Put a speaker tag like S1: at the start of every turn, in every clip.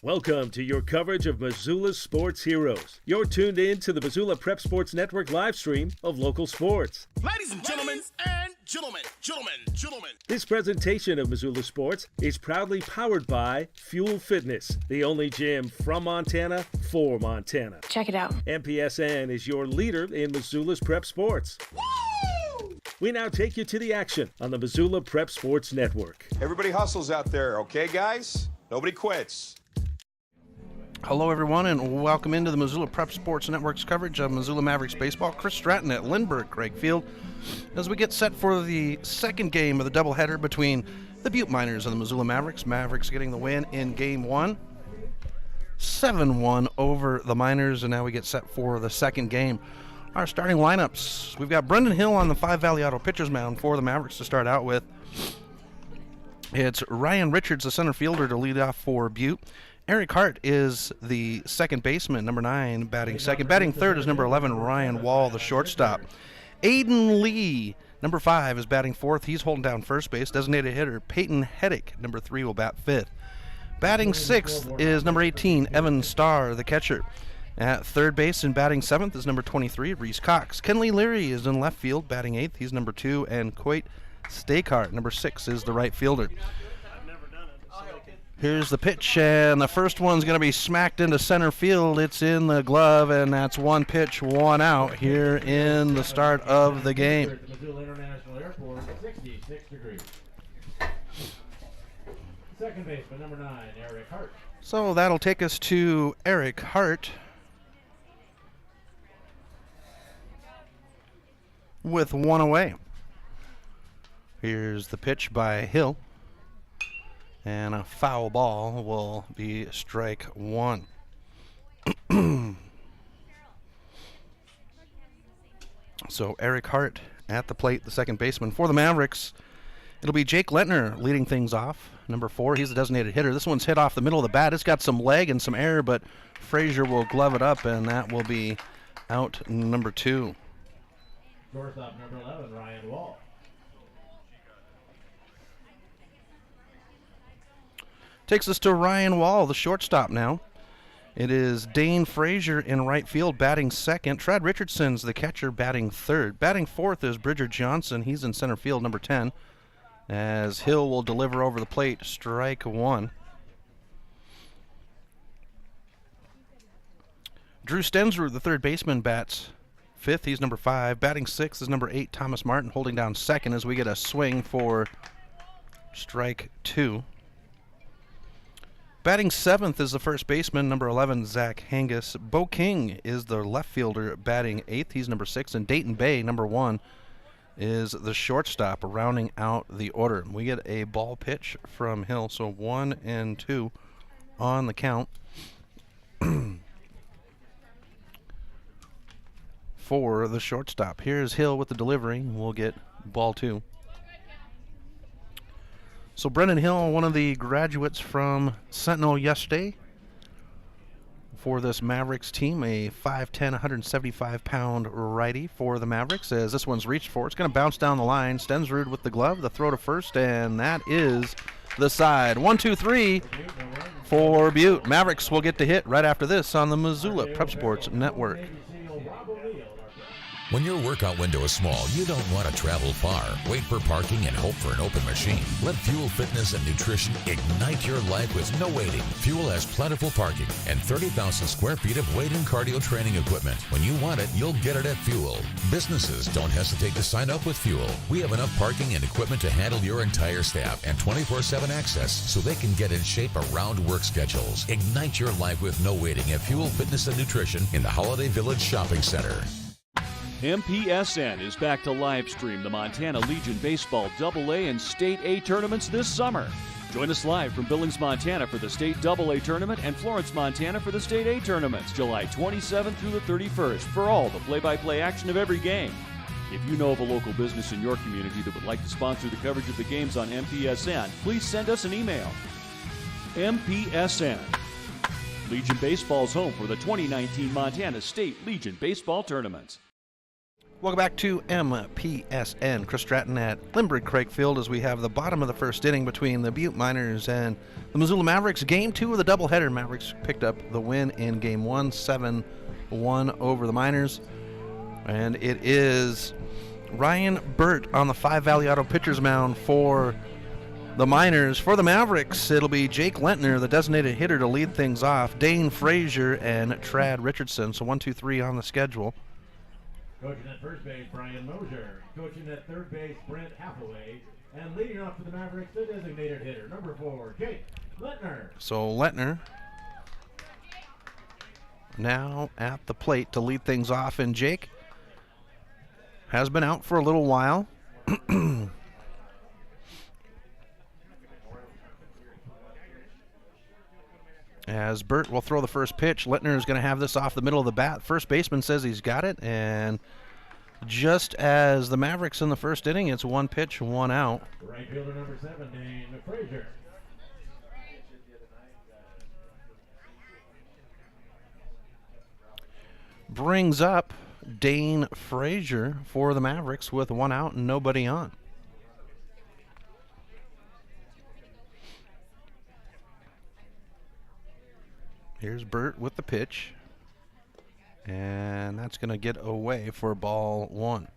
S1: Welcome to your coverage of Missoula's sports heroes. You're tuned in to the Missoula Prep Sports Network live stream of local sports.
S2: Ladies and gentlemen, gentlemen.
S1: This presentation of Missoula Sports is proudly powered by Fuel Fitness, the only gym from Montana for Montana.
S3: Check it out.
S1: MPSN is your leader in Missoula's prep sports.
S2: Woo!
S1: We now take you to the action on the Missoula Prep Sports Network.
S4: Everybody hustles out there, okay, guys? Nobody quits.
S5: Hello, everyone, and welcome into the Missoula Prep Sports Network's coverage of Missoula Mavericks baseball. Chris Stratton at Lindbergh Craig Field as we get set for the second game of the doubleheader between the Butte Miners and the Missoula Mavericks. Mavericks getting the win in Game 1, 7-1 over the Miners, and now we get set for the second game. Our starting lineups, we've got Brendan Hill on the Five Valley Auto pitcher's mound for the Mavericks to start out with. It's Ryan Richards, the center fielder, to lead off for Butte. Eric Hart is the second baseman, number 9, batting second. Batting third is number 11, Ryan Wall, the shortstop. Aiden Lee, number 5, is batting fourth. He's holding down first base. Designated hitter Peyton Heddick, number 3, will bat fifth. Batting sixth is number 18, Evan Starr, the catcher. At third base and batting seventh is number 23, Reese Cox. Kenley Leary is in left field, batting eighth. He's number 2, and Coit Stakehart, number 6, is the right fielder. Here's the pitch, and the first one's going to be smacked into center field. It's in the glove, and that's one pitch, one out here in the start of the game.
S6: Missoula International Airport, 66 degrees. Second baseman, number 9, Eric Hart.
S5: So that'll take us to Eric Hart with one away. Here's the pitch by Hill. And a foul ball will be strike one. So Eric Hart at the plate, the second baseman for the Mavericks. It'll be Jake Lentner leading things off. Number 4, he's the designated hitter. This one's hit off the middle of the bat. It's got some leg and some air, but Frazier will glove it up, and that will be out number 2.
S6: Shortstop, number 11, Ryan Wall.
S5: Takes us to Ryan Wall, the shortstop now. It is Dane Frazier in right field, batting second. Trad Richardson's the catcher, batting third. Batting fourth is Bridger Johnson. He's in center field, number 10. As Hill will deliver over the plate, strike one. Drew Stensrud, the third baseman, bats fifth. He's number 5. Batting sixth is number 8, Thomas Martin, holding down second as we get a swing for strike 2. Batting seventh is the first baseman, number 11, Zach Hangus. Bo King is the left fielder, batting eighth. He's number 6. And Dayton Bay, number 1, is the shortstop, rounding out the order. We get a ball pitch from Hill, so 1-2 on the count for the shortstop. Here's Hill with the delivery. We'll get ball 2. So Brendan Hill, one of the graduates from Sentinel yesterday for this Mavericks team, a 5'10", 175-pound righty for the Mavericks. As this one's reached for, it's going to bounce down the line. Stensrud with the glove, the throw to first, and that is the side. 1-2-3 for Butte. Mavericks will get to hit right after this on the Missoula Prep Sports Network.
S7: When your workout window is small, you don't want to travel far, wait for parking, and hope for an open machine. Let Fuel Fitness and Nutrition ignite your life with no waiting. Fuel has plentiful parking and 30,000 square feet of weight and cardio training equipment. When you want it, you'll get it at Fuel. Businesses don't hesitate to sign up with Fuel. We have enough parking and equipment to handle your entire staff and 24/7 access so they can get in shape around work schedules. Ignite your life with no waiting at Fuel Fitness and Nutrition in the Holiday Village Shopping Center.
S8: MPSN is back to live stream the Montana Legion Baseball AA and State A tournaments this summer. Join us live from Billings, Montana for the State AA tournament and Florence, Montana for the State A tournaments, July 27th through the 31st for all the play-by-play action of every game. If you know of a local business in your community that would like to sponsor the coverage of the games on MPSN, please send us an email. MPSN. Legion Baseball's home for the 2019 Montana State Legion Baseball tournaments.
S5: Welcome back to MPSN. Chris Stratton at Lindbergh Craig Field as we have the bottom of the first inning between the Butte Miners and the Missoula Mavericks. Game 2 of the doubleheader. Mavericks picked up the win in Game 1, 7-1 over the Miners. And it is Ryan Burt on the Five Valley Auto pitcher's mound for the Miners. For the Mavericks, it'll be Jake Lentner, the designated hitter, to lead things off. Dane Frazier and Trad Richardson. So 1, 2, 3 on the schedule.
S6: Coaching at first base, Brian Mosier. Coaching at third base, Brent Hathaway. And leading off for the Mavericks, the designated hitter, number 4, Jake Lentner.
S5: So Lentner now at the plate to lead things off. And Jake has been out for a little while. As Burt will throw the first pitch, Lentner is going to have this off the middle of the bat. First baseman says he's got it, and just as the Mavericks in the first inning, it's 1 pitch, 1 out.
S6: Right fielder number 7, Dane Frazier.
S5: Brings up Dane Frazier for the Mavericks with 1 out and nobody on. Here's Burt with the pitch. And that's going to get away for ball 1.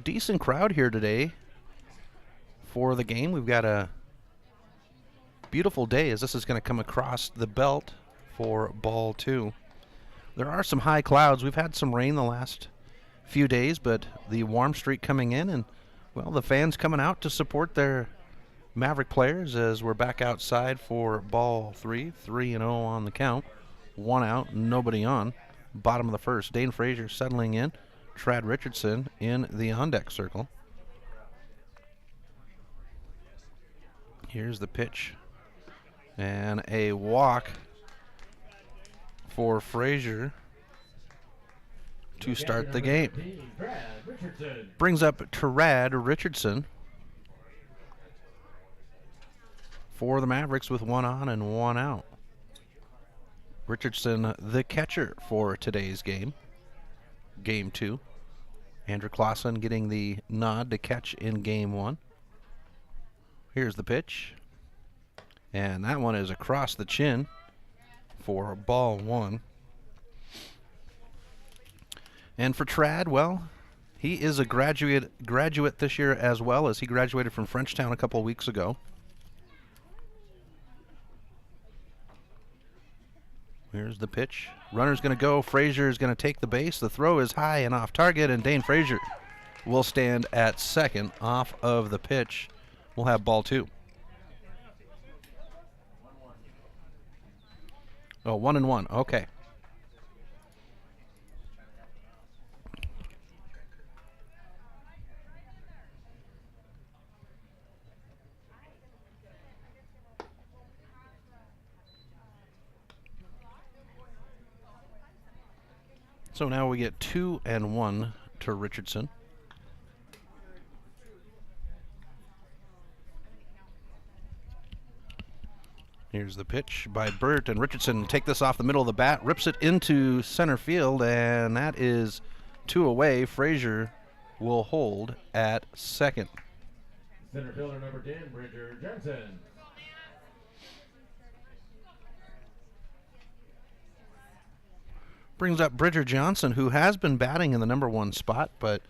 S5: Decent crowd here today for the game. We've got a beautiful day as this is going to come across the belt for ball 2. There are some high clouds. We've had some rain the last few days, but the warm streak coming in, and well, the fans coming out to support their Maverick players as we're back outside for ball 3. 3-0 on the count. 1 out, nobody on. Bottom of the first. Dane Frazier settling in. Trad Richardson in the on-deck circle. Here's the pitch. And a walk for Frazier to start the game. Brings up Trad Richardson for the Mavericks with 1 on and 1 out. Richardson, the catcher for today's game. Game 2. Andrew Clausen getting the nod to catch in Game 1. Here's the pitch. And that one is across the chin for ball 1. And for Trad, well, he is a graduate this year as well, as he graduated from Frenchtown a couple of weeks ago. Here's the pitch. Runner's going to go. Frazier is going to take the base. The throw is high and off target, and Dane Frazier will stand at second off of the pitch. We'll have ball 2. Oh, 1-1. Okay. So now we get 2-1 to Richardson. Here's the pitch by Burt, and Richardson take this off the middle of the bat, rips it into center field, and that is 2 away. Frazier will hold at second.
S6: Center fielder number 10, Bridger Jensen.
S5: Brings up Bridger Johnson, who has been batting in the number 1 spot, but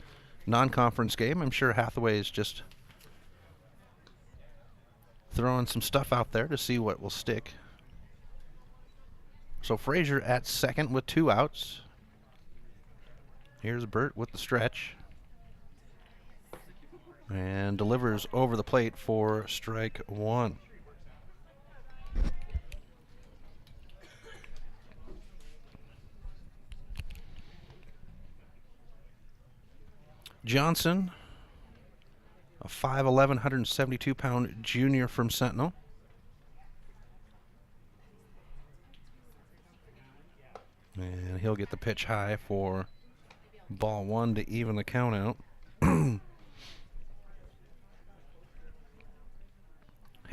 S5: non-conference game. I'm sure Hathaway is just throwing some stuff out there to see what will stick. So Frazier at second with 2 outs. Here's Burt with the stretch. And delivers over the plate for strike 1. Johnson, a 5'11", 172-pound junior from Sentinel. And he'll get the pitch high for ball 1 to even the count out.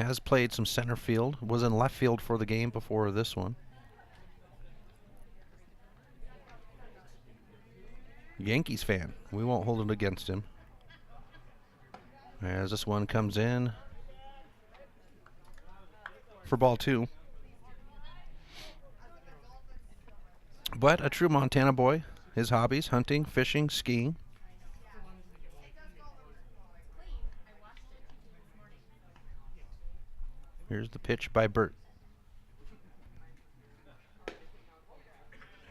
S5: has played some center field, was in left field for the game before this one. Yankees fan. We won't hold it against him. As this one comes in for ball 2. But a true Montana boy. His hobbies, hunting, fishing, skiing. Here's the pitch by Burt.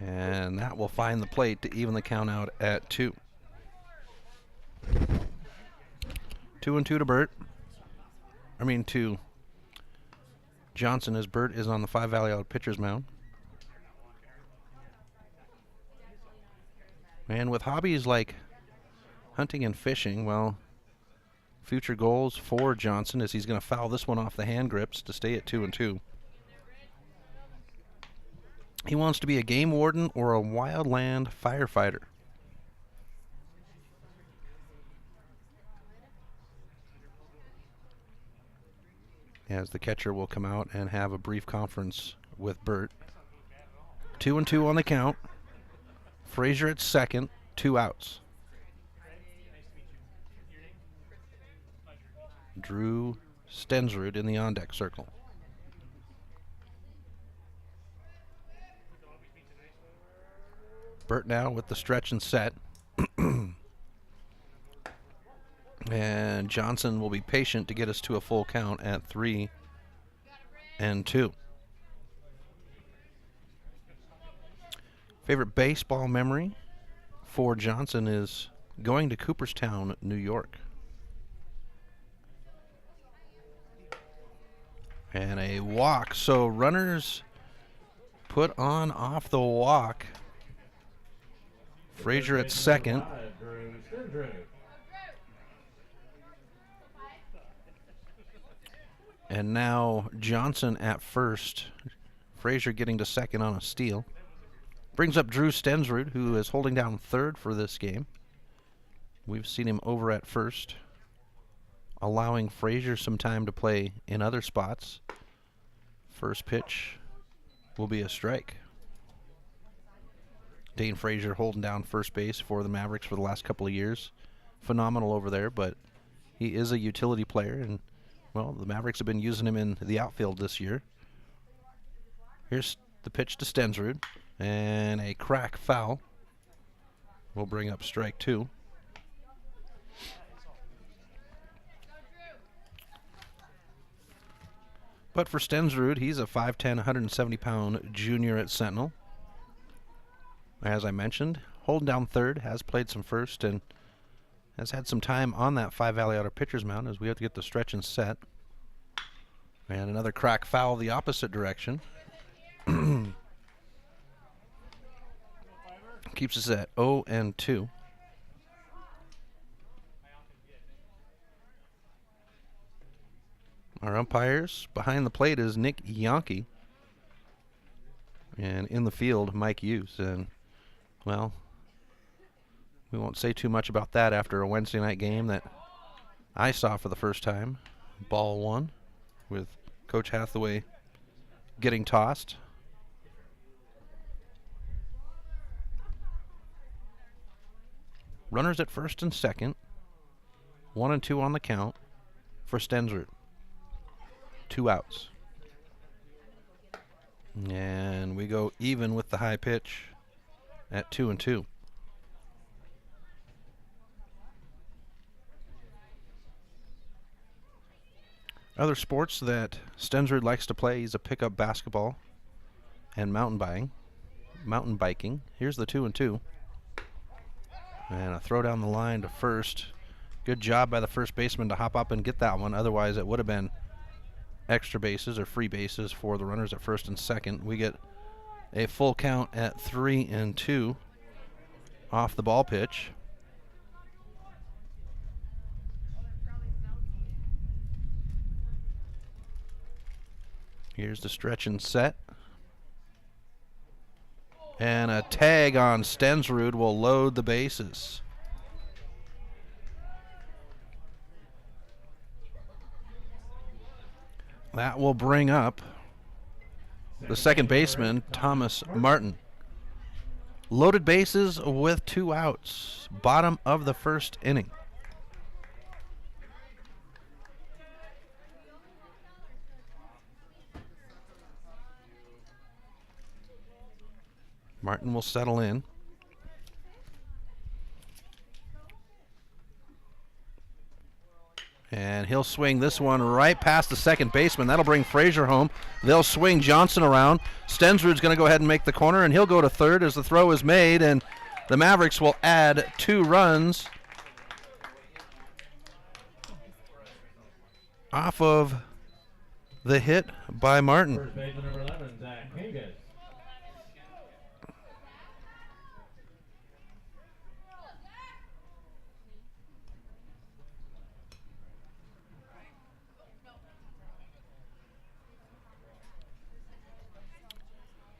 S5: And that will find the plate to even the count out at 2. 2-2 to Burt. To Johnson, as Burt is on the 5 Valley Out pitcher's mound. And with hobbies like hunting and fishing, well, future goals for Johnson is he's going to foul this one off the hand grips to stay at 2-2. He wants to be a game warden or a wildland firefighter. As the catcher will come out and have a brief conference with Burt. 2-2 on the count. Frazier at second, 2 outs. Drew Stensrud in the on-deck circle. Burt now with the stretch and set. And Johnson will be patient to get us to a full count at 3-2. Favorite baseball memory for Johnson is going to Cooperstown, New York. And a walk. So runners put on off the walk. Frazier at second. And now Johnson at first. Frazier getting to second on a steal. Brings up Drew Stensrud, who is holding down third for this game. We've seen him over at first, allowing Frazier some time to play in other spots. First pitch will be a strike. Dane Frazier holding down first base for the Mavericks for the last couple of years. Phenomenal over there, but he is a utility player, and, well, the Mavericks have been using him in the outfield this year. Here's the pitch to Stensrud, and a crack foul will bring up strike 2. But for Stensrud, he's a 5'10", 170-pound junior at Sentinel. As I mentioned, holding down third, has played some first, and has had some time on that 5 Valley Outer pitcher's mound as we have to get the stretch and set. And another crack foul the opposite direction. Keeps us at 0-2. Our umpires, behind the plate is Nick Yonke. And in the field, Mike Hughes. And, well, we won't say too much about that after a Wednesday night game that I saw for the first time. Ball 1 with Coach Hathaway getting tossed. Runners at first and second. 1-2 on the count for Stensrud. 2 outs. And we go even with the high pitch at 2-2. Other sports that Stensrud likes to play, he's a pickup basketball and mountain biking. Here's the 2-2. And a throw down the line to first. Good job by the first baseman to hop up and get that one. Otherwise, it would have been extra bases or free bases for the runners at first and second. We get a full count at 3-2 off the ball pitch. Here's the stretch and set. And a tag on Stensrud will load the bases. That will bring up the second baseman, Thomas Martin. Loaded bases with 2 outs. Bottom of the first inning. Martin will settle in. And he'll swing this one right past the second baseman. That'll bring Frazier home. They'll swing Johnson around. Stensrud's going to go ahead and make the corner, and he'll go to third as the throw is made, and the Mavericks will add 2 runs off of the hit by Martin.
S6: First baseman number 11, Zach Kangas.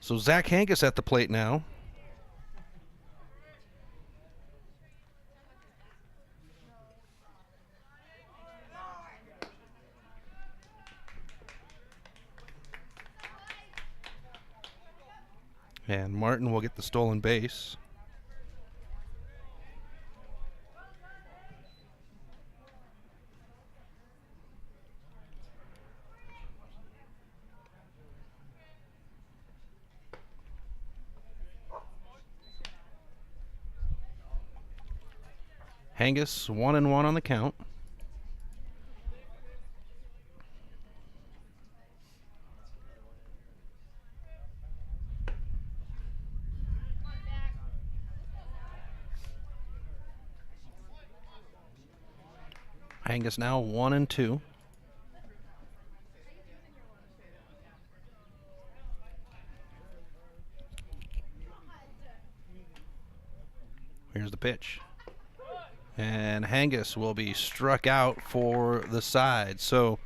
S5: So Zach Hankus at the plate now. And Martin will get the stolen base. Hangus 1-1 on the count. Hangus now 1-2. Here's the pitch. And Hangus will be struck out for the side. So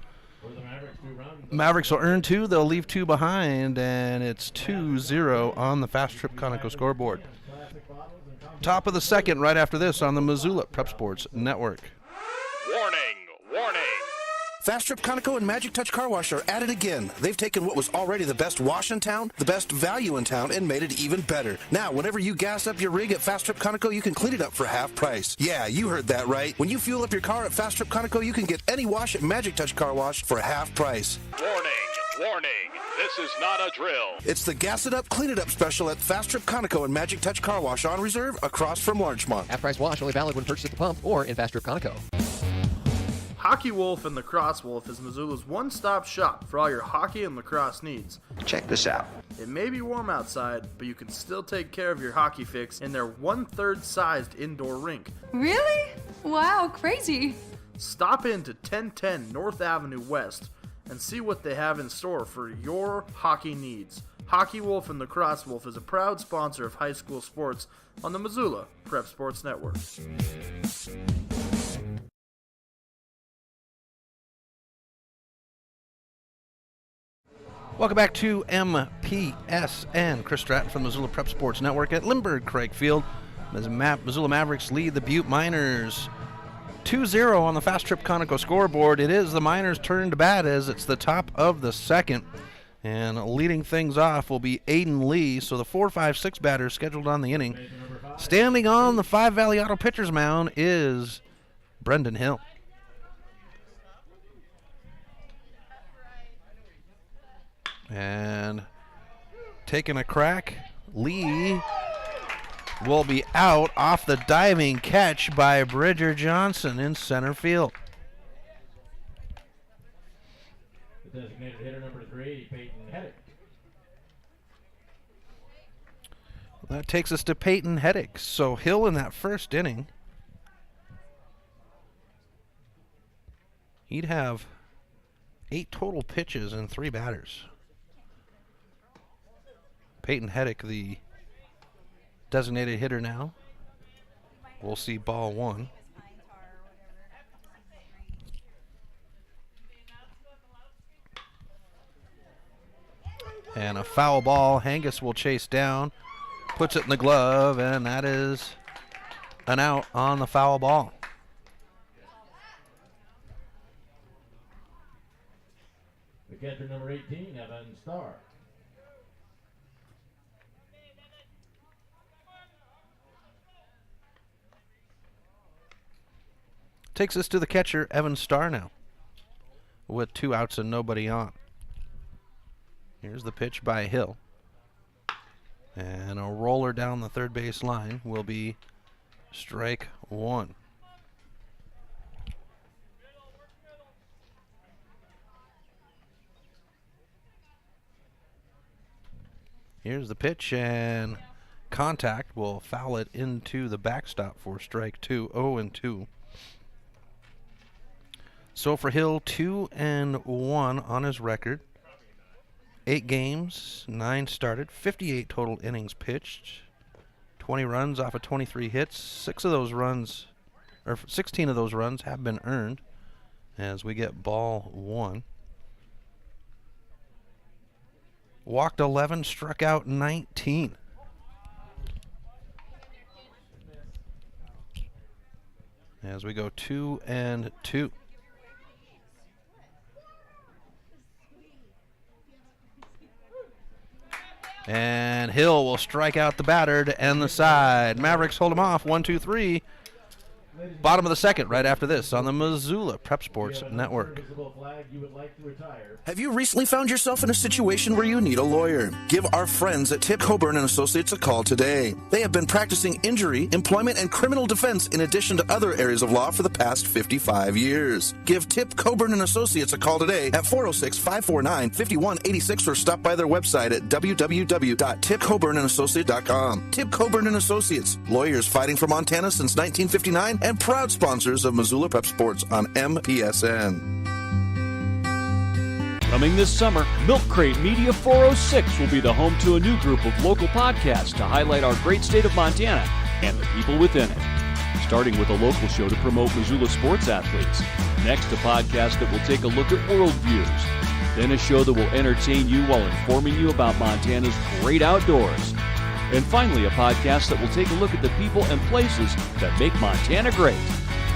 S5: Mavericks will earn 2. They'll leave 2 behind, and it's 2-0 on the Fast Trip Conoco scoreboard. Top of the second right after this on the Missoula Prep Sports Network.
S2: Warning, warning.
S3: Fast Trip Conoco and Magic Touch Car Wash are at it again. They've taken what was already the best wash in town, the best value in town, and made it even better. Now, whenever you gas up your rig at Fast Trip Conoco, you can clean it up for half price. Yeah, you heard that right. When you fuel up your car at Fast Trip Conoco, you can get any wash at Magic Touch Car Wash for half price.
S2: Warning, warning. This is not a drill.
S3: It's the Gas It Up, Clean It Up special at Fast Trip Conoco and Magic Touch Car Wash on reserve across from Larchmont.
S9: Half-price wash only valid when purchased at the pump or in Fast Trip Conoco.
S10: Hockey Wolf and Lacrosse Wolf is Missoula's one-stop shop for all your hockey and lacrosse needs.
S11: Check this out.
S10: It may be warm outside, but you can still take care of your hockey fix in their 1/3 sized indoor rink.
S12: Really? Wow, crazy.
S10: Stop in to 1010 North Avenue West and see what they have in store for your hockey needs. Hockey Wolf and Lacrosse Wolf is a proud sponsor of high school sports on the Missoula Prep Sports Network.
S5: Welcome back to MPSN. Chris Stratton from the Missoula Prep Sports Network at Lindbergh Craig Field. As Missoula Mavericks lead the Butte Miners 2-0 on the Fast Trip Conoco scoreboard. It is the Miners' turn to bat as it's the top of the second. And leading things off will be Aiden Lee. So the 4, 5, 6 batters scheduled on the inning. Standing on the Five Valley Auto pitcher's mound is Brendan Hill. And taking a crack, Lee will be out off the diving catch by Bridger Johnson in center field.
S6: The designated hitter number 3, Peyton Heddick.
S5: That takes us to Peyton Heddick. So Hill in that first inning, he'd have 8 total pitches and 3 batters. Peyton Heddick, the designated hitter now. We'll see ball 1. And a foul ball. Hangus will chase down, puts it in the glove, and that is an out on the foul ball.
S6: catcher number 18, Evan Starr.
S5: Takes us to the catcher, Evan Starr now, with 2 outs and nobody on. Here's the pitch by Hill. And a roller down the third base line will be strike 1. Here's the pitch, and contact will foul it into the backstop for strike 2, 0-2. So for Hill, 2-1 on his record. 8 games, 9 started, 58 total innings pitched, 20 runs off of 23 hits. 16 of those runs have been earned as we get ball 1. Walked 11, struck out 19. As we go 2-2. And Hill will strike out the batter to end the side. Mavericks hold him off. 1-2-3. Bottom of the second, right after this, on the Missoula Prep Sports Network.
S3: Have you recently found yourself in a situation where you need a lawyer? Give our friends at Tip Coburn & Associates a call today. They have been practicing injury, employment, and criminal defense in addition to other areas of law for the past 55 years. Give Tip Coburn & Associates a call today at 406-549-5186 or stop by their website at www.tipcoburnandassociates.com. Tip Coburn & Associates, lawyers fighting for Montana since 1959 and proud sponsors of Missoula Prep Sports on MPSN.
S8: Coming this summer, Milk Crate Media 406 will be the home to a new group of local podcasts to highlight our great state of Montana and the people within it. Starting with a local show to promote Missoula sports athletes. Next, a podcast that will take a look at worldviews. Then a show that will entertain you while informing you about Montana's great outdoors. And finally, a podcast that will take a look at the people and places that make Montana great.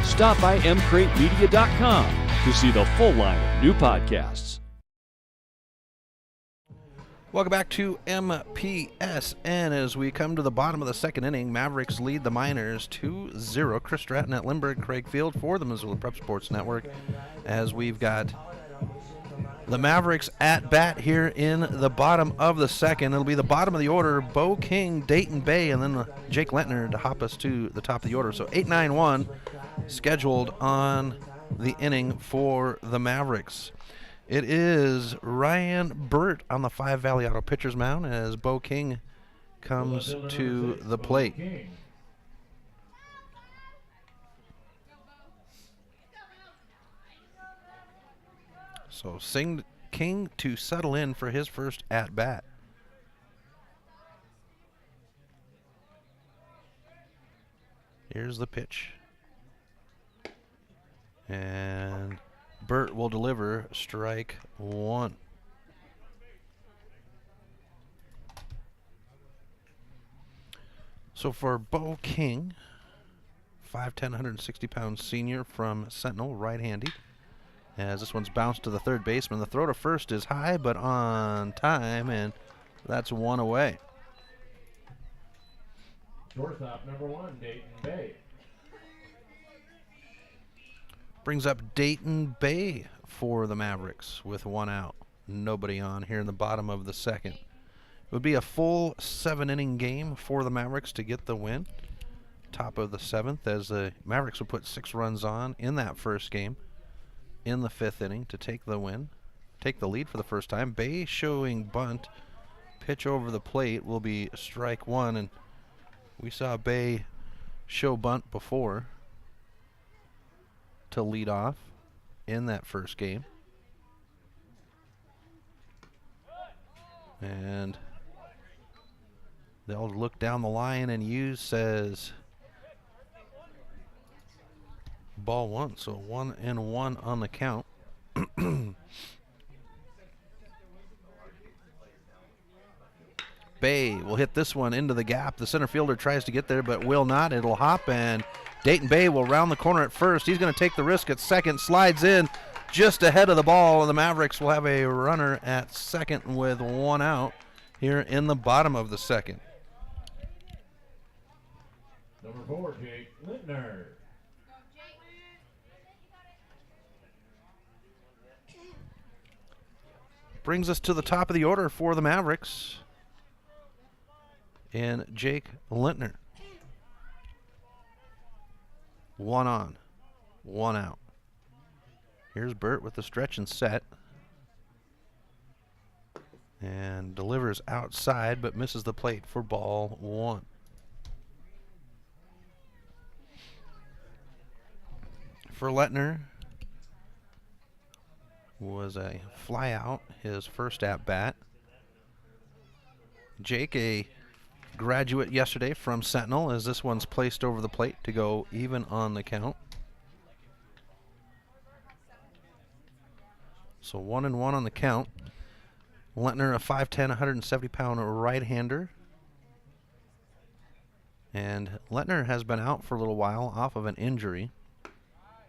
S8: Stop by mcratemedia.com to see the full line of new podcasts.
S5: Welcome back to MPSN as we come to the bottom of the second inning. Mavericks lead the Miners 2-0. Chris Stratton at Lindbergh Craig Field for the Missoula Prep Sports Network as we've got the Mavericks at bat here in the bottom of the second. It'll be the bottom of the order, Bo King, Dayton Bay, and then Jake Lentner to hop us to the top of the order. So 8-9-1 scheduled on the inning for the Mavericks. It is Ryan Burt on the Five Valley Auto pitcher's mound as Bo King comes to the plate. So King to settle in for his first at-bat. Here's the pitch. And Burt will deliver strike 1. So for Bo King, 5'10", 160-pound senior from Sentinel, right-handed. As this one's bounced to the third baseman. The throw to first is high, but on time, and that's 1 away.
S6: Shortstop number 1, Dayton Bay.
S5: Brings up Dayton Bay for the Mavericks with 1 out. Nobody on here in the bottom of the second. It would be a full 7-inning game for the Mavericks to get the win. Top of the 7th as the Mavericks will put 6 runs on in that first game. In the 5th inning to take the win, take the lead for the first time. Bay showing bunt, pitch over the plate will be strike 1, and we saw Bay show bunt before to lead off in that first game. And they'll look down the line, and Hughes says ball 1, so 1-1 on the count. Bay will hit this one into the gap. The center fielder tries to get there but will not. It'll hop, and Dayton Bay will round the corner at first. He's going to take the risk at second, slides in, just ahead of the ball, and the Mavericks will have a runner at second with 1 out here in the bottom of the second.
S6: Number 4, Jake Lintner.
S5: Brings us to the top of the order for the Mavericks. And Jake Lintner. 1 on, 1 out. Here's Burt with the stretch and set. And delivers outside, but misses the plate for ball 1. For Lintner, was a fly out, his first at bat. Jake, a graduate yesterday from Sentinel, as this one's placed over the plate to go even on the count. So 1-1 on the count. Lintner, a 5'10", 170-pound right-hander. And Lintner has been out for a little while off of an injury,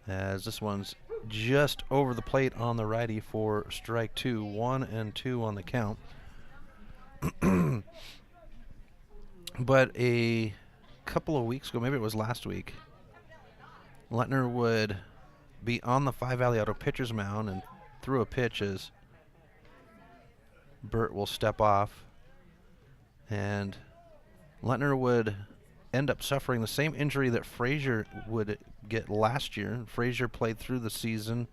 S5: as this one's just over the plate on the righty for strike 2. 1-2 on the count. But a couple of weeks ago, maybe it was last week, Lintner would be on the 5 Valley Auto pitcher's mound and threw a pitch as Burt will step off, and Lintner would end up suffering the same injury that Frazier would get last year. Frazier played through the season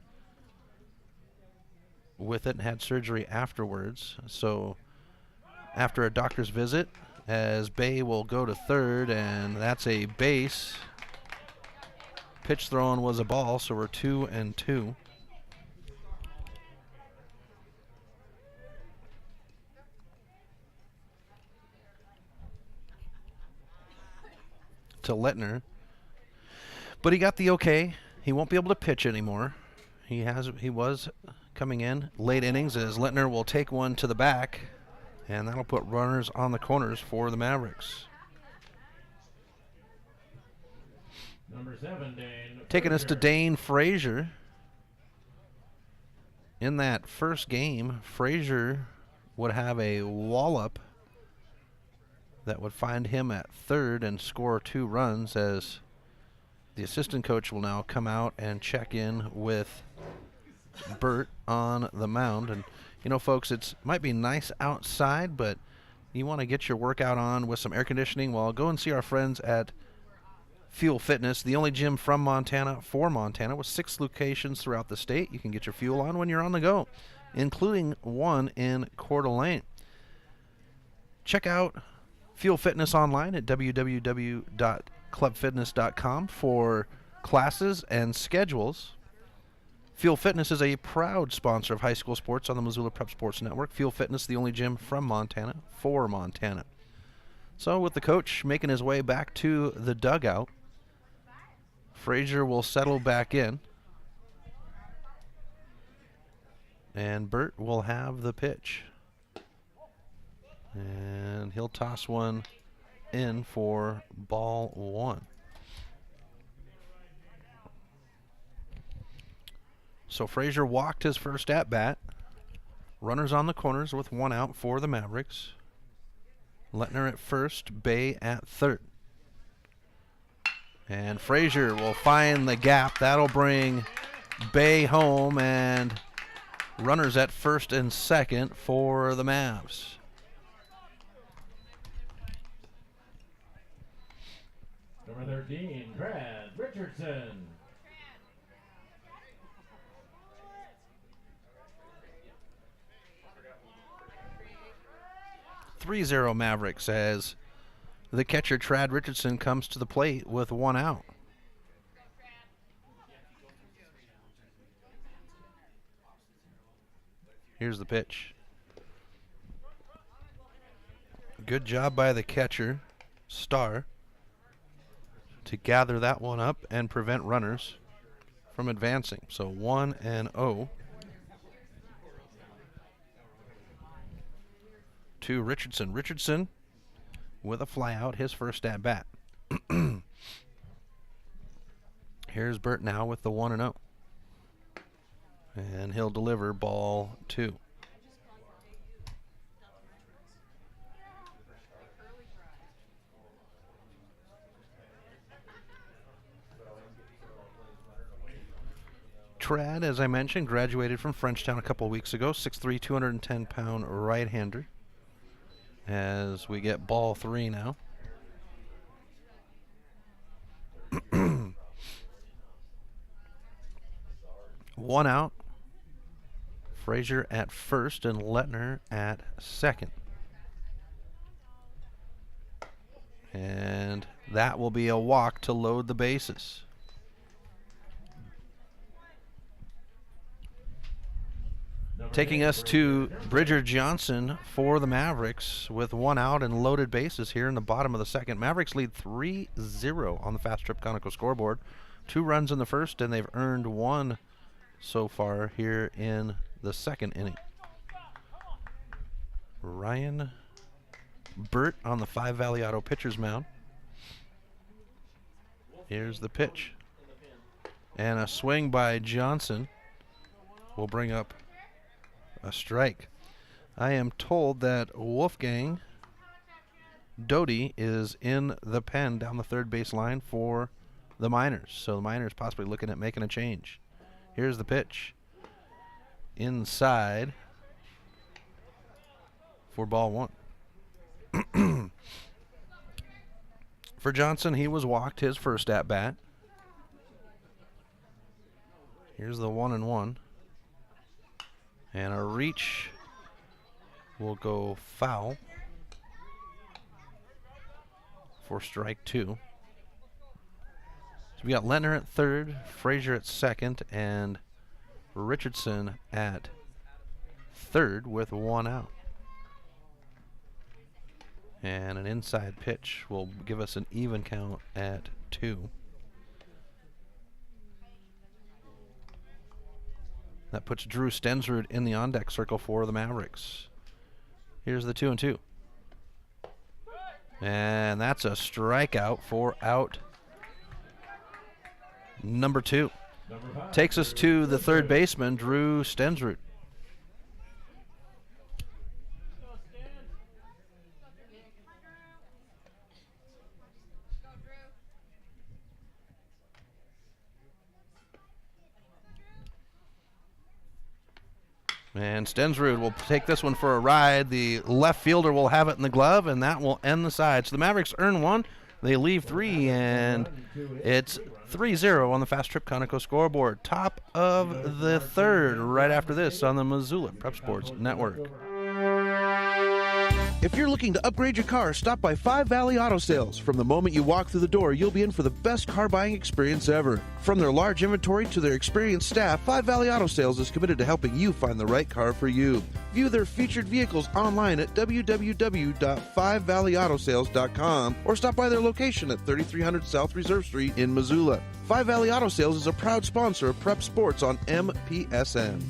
S5: with it and had surgery afterwards. So after a doctor's visit, as Bay will go to third, and that's a base. Pitch thrown was a ball, so we're 2-2. To Lintner, but he got the okay. He won't be able to pitch anymore. He was coming in late innings, as Lintner will take one to the back, and that'll put runners on the corners for the Mavericks.
S6: Number 7, Dane.
S5: Taking us to Dane Frazier. In that first game, Frazier would have a wallop that would find him at third and score 2 runs, as the assistant coach will now come out and check in with Burt on the mound. And you know, folks, it might be nice outside, but you want to get your workout on with some air conditioning, well, go and see our friends at Fuel Fitness, the only gym from Montana for Montana, with 6 locations throughout the state. You can get your fuel on when you're on the go, including one in Coeur d'Alene. Check out Fuel Fitness online at www.clubfitness.com for classes and schedules. Fuel Fitness is a proud sponsor of high school sports on the Missoula Prep Sports Network. Fuel Fitness, the only gym from Montana for Montana. So with the coach making his way back to the dugout, Frazier will settle back in, and Burt will have the pitch. And he'll toss one in for ball 1. So Frazier walked his first at bat. Runners on the corners with 1 out for the Mavericks. Lintner at first, Bay at third. And Frazier will find the gap. That'll bring Bay home, and runners at first and second for the Mavs.
S6: Number 13, Brad Richardson.
S5: 3-0 Mavericks, as the catcher Trad Richardson comes to the plate with 1 out. Here's the pitch. Good job by the catcher, Starr, to gather that one up and prevent runners from advancing. So 1-0. To Richardson. Richardson with a fly out, his first at bat. Here's Burt now with the 1-0. And he'll deliver ball 2. Trad, as I mentioned, graduated from Frenchtown a couple weeks ago. 6'3", 210-pound right-hander. As we get ball 3 now. One out. Frazier at first and Lettner at second. And that will be a walk to load the bases. Taking us to Bridger Johnson for the Mavericks with 1 out and loaded bases here in the bottom of the second. Mavericks lead 3-0 on the Fast Trip Conoco scoreboard. 2 runs in the first, and they've earned 1 so far here in the second inning. Ryan Burt on the 5 Valley Auto pitcher's mound. Here's the pitch. And a swing by Johnson will bring up a strike. I am told that Wolfgang Doty is in the pen down the third base line for the Miners. So the Miners possibly looking at making a change. Here's the pitch. Inside for ball 1. For Johnson, he was walked his first at bat. Here's the 1-1. And a reach will go foul for strike 2. So we got Lettner at third, Frazier at second, and Richardson at third with 1 out. And an inside pitch will give us an even count at 2. That puts Drew Stensrud in the on-deck circle for the Mavericks. Here's the 2-2. And that's a strikeout for out number 2. Takes us to the third baseman, Drew Stensrud. And Stensrud will take this one for a ride. The left fielder will have it in the glove, and that will end the side. So the Mavericks earn 1, they leave 3, and it's 3-0 on the Fast Trip Conoco scoreboard. Top of the third right after this on the Missoula Prep Sports Network.
S3: If you're looking to upgrade your car, stop by 5 Valley Auto Sales. From the moment you walk through the door, you'll be in for the best car buying experience ever. From their large inventory to their experienced staff, 5 Valley Auto Sales is committed to helping you find the right car for you. View their featured vehicles online at www.5valleyautosales.com or stop by their location at 3300 South Reserve Street in Missoula. 5 Valley Auto Sales is a proud sponsor of Prep Sports on MPSN.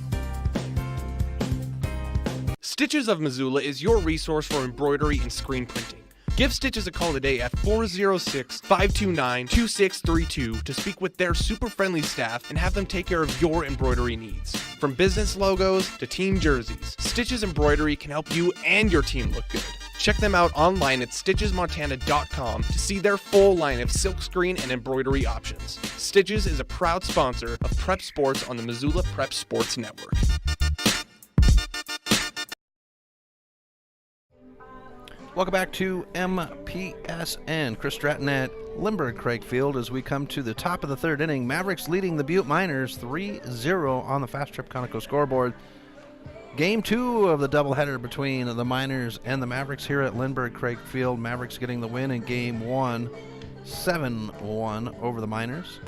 S11: Stitches of Missoula is your resource for embroidery and screen printing. Give Stitches a call today at 406-529-2632 to speak with their super friendly staff and have them take care of your embroidery needs. From business logos to team jerseys, Stitches Embroidery can help you and your team look good. Check them out online at stitchesmontana.com to see their full line of silkscreen and embroidery options. Stitches is a proud sponsor of Prep Sports on the Missoula Prep Sports Network.
S5: Welcome back to MPSN. Chris Stratton at Lindbergh Craig Field as we come to the top of the third inning. Mavericks leading the Butte Miners 3-0 on the Fast Trip Conoco scoreboard. Game 2 of the doubleheader between the Miners and the Mavericks here at Lindbergh Craig Field. Mavericks getting the win in Game 1, 7-1 over the Miners.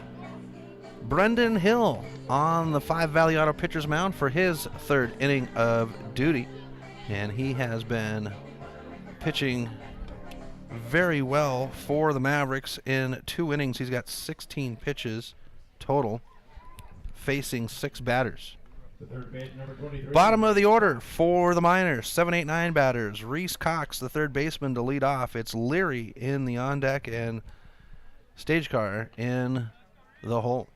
S5: Brendan Hill on the 5 Valley Auto pitcher's mound for his third inning of duty. And he has been pitching very well for the Mavericks in 2 innings. He's got 16 pitches total, facing 6 batters. Bottom of the order for the Miners, 7, 8, 9 batters. Reese Cox, the third baseman, to lead off. It's Leary in the on deck and Stagecar in the hole.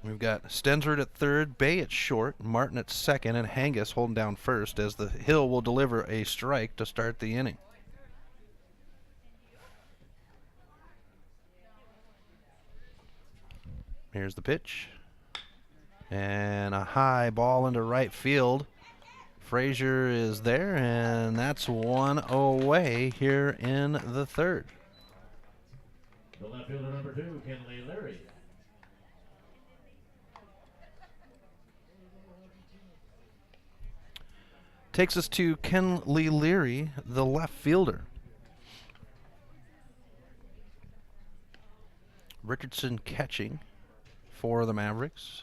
S5: We've got Stensrud at third, Bay at short, Martin at second, and Hangus holding down first as the Hill will deliver a strike to start the inning. Here's the pitch. And a high ball into right field. Frazier is there, and that's one away here in the third.
S6: The left fielder number 2, Kenley Leary.
S5: Takes us to Kenley Leary, the left fielder. Richardson catching for the Mavericks,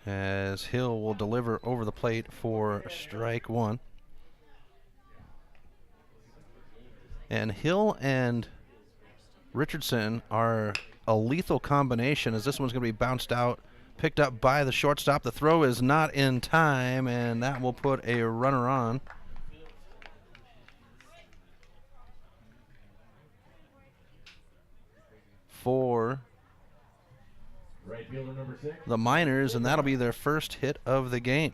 S5: as Hill will deliver over the plate for strike one. And Hill and Richardson are a lethal combination, as this one's going to be bounced out, picked up by the shortstop. The throw is not in time, and that will put a runner on. For
S6: right fielder number 6,
S5: the Miners, and that'll be their first hit of the game.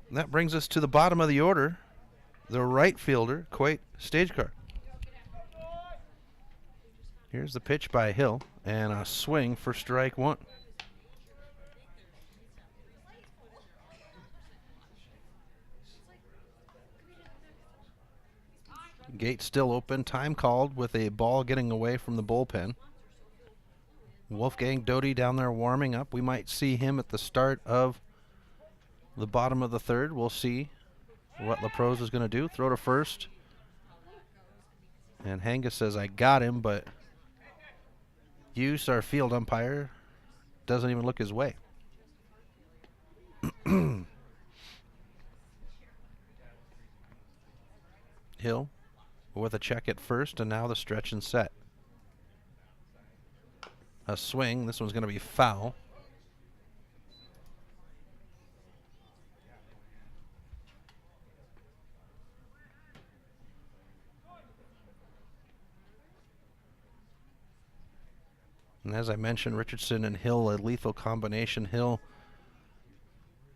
S5: And that brings us to the bottom of the order, the right fielder, Coit Stagecar. Here's the pitch by Hill, and a swing for strike one. Gate still open, time called with a ball getting away from the bullpen. Wolfgang Doty down there warming up. We might see him at the start of the bottom of the third. We'll see what LaProse is going to do. Throw to first. And Hangus says, I got him, but Hughes, our field umpire, doesn't even look his way. Hill with a check at first, and now the stretch and set. A swing. This one's going to be foul. And as I mentioned, Richardson and Hill, a lethal combination. Hill,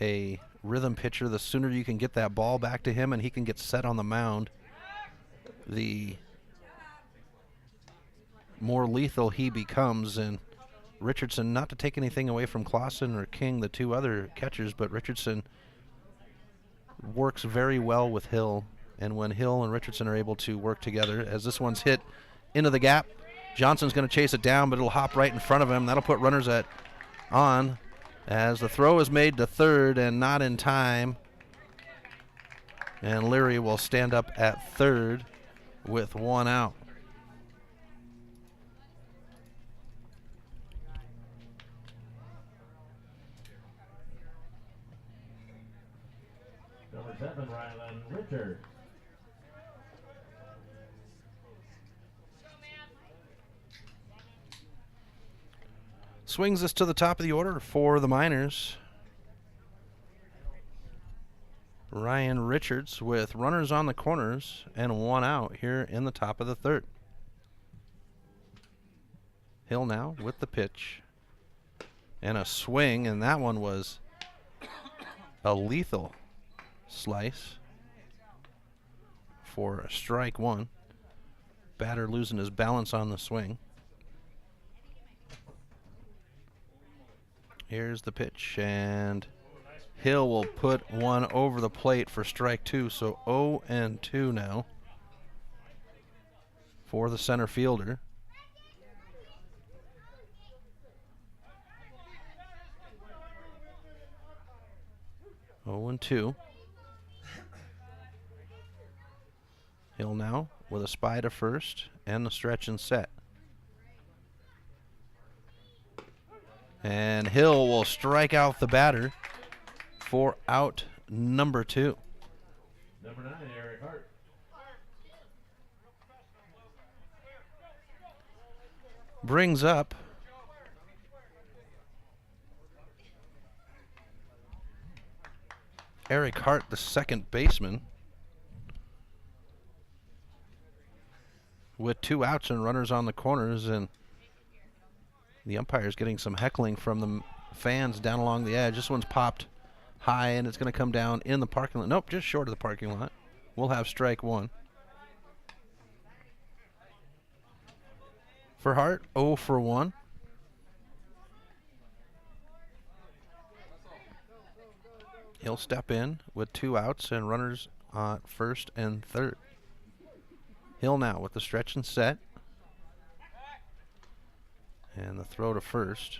S5: a rhythm pitcher. The sooner you can get that ball back to him and he can get set on the mound, the more lethal he becomes. And Richardson, not to take anything away from Clausen or King, the two other catchers, but Richardson works very well with Hill. And when Hill and Richardson are able to work together, as this one's hit into the gap, Johnson's going to chase it down, but it'll hop right in front of him. That'll put runners at on as the throw is made to third and not in time. And Leary will stand up at third with one out.
S6: number 7, Rylan Richards.
S5: Swings us to the top of the order for the Miners. Ryan Richards with runners on the corners and one out here in the top of the third. Hill now with the pitch and a swing, and that one was a lethal slice for a strike one. Batter losing his balance on the swing. Here's the pitch, and Hill will put one over the plate for strike two. So 0-2 now for the center fielder. Oh and 2. Hill now with a spy to first and the stretch and set. And Hill will strike out the batter for out number 2.
S6: Number 9, Eric Hart.
S5: Brings up Eric Hart, the second baseman. with 2 outs and runners on the corners, and the umpire's getting some heckling from the fans down along the edge. This one's popped high, and it's going to come down in the parking lot. Nope, just short of the parking lot. We'll have strike 1. For Hart, 0 for 1. He'll step in with 2 outs and runners on first and third. Hill now with the stretch and set. And the throw to first.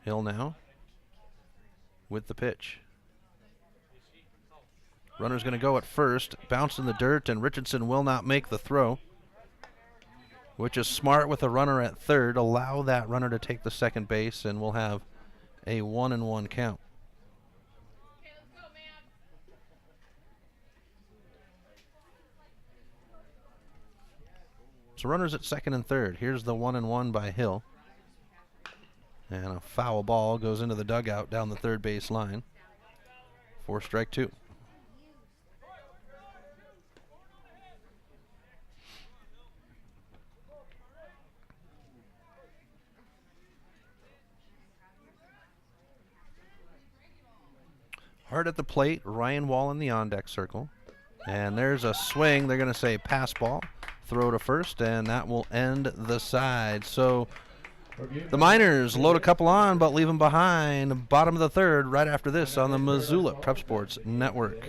S5: Hill now with the pitch. Runner's going to go at first, bounce in the dirt, and Richardson will not make the throw, which is smart with a runner at third. Allow that runner to take the second base, and we'll have a 1-1 count. So runners at second and third. Here's the 1-1 by Hill. And a foul ball goes into the dugout down the third base line for strike 2. Hard at the plate, Ryan Wall in the on-deck circle. And there's a swing. They're going to say pass ball, throw to first, and that will end the side. So the Miners load a couple on, but leave them behind. Bottom of the third, right after this on the Missoula Prep Sports Network.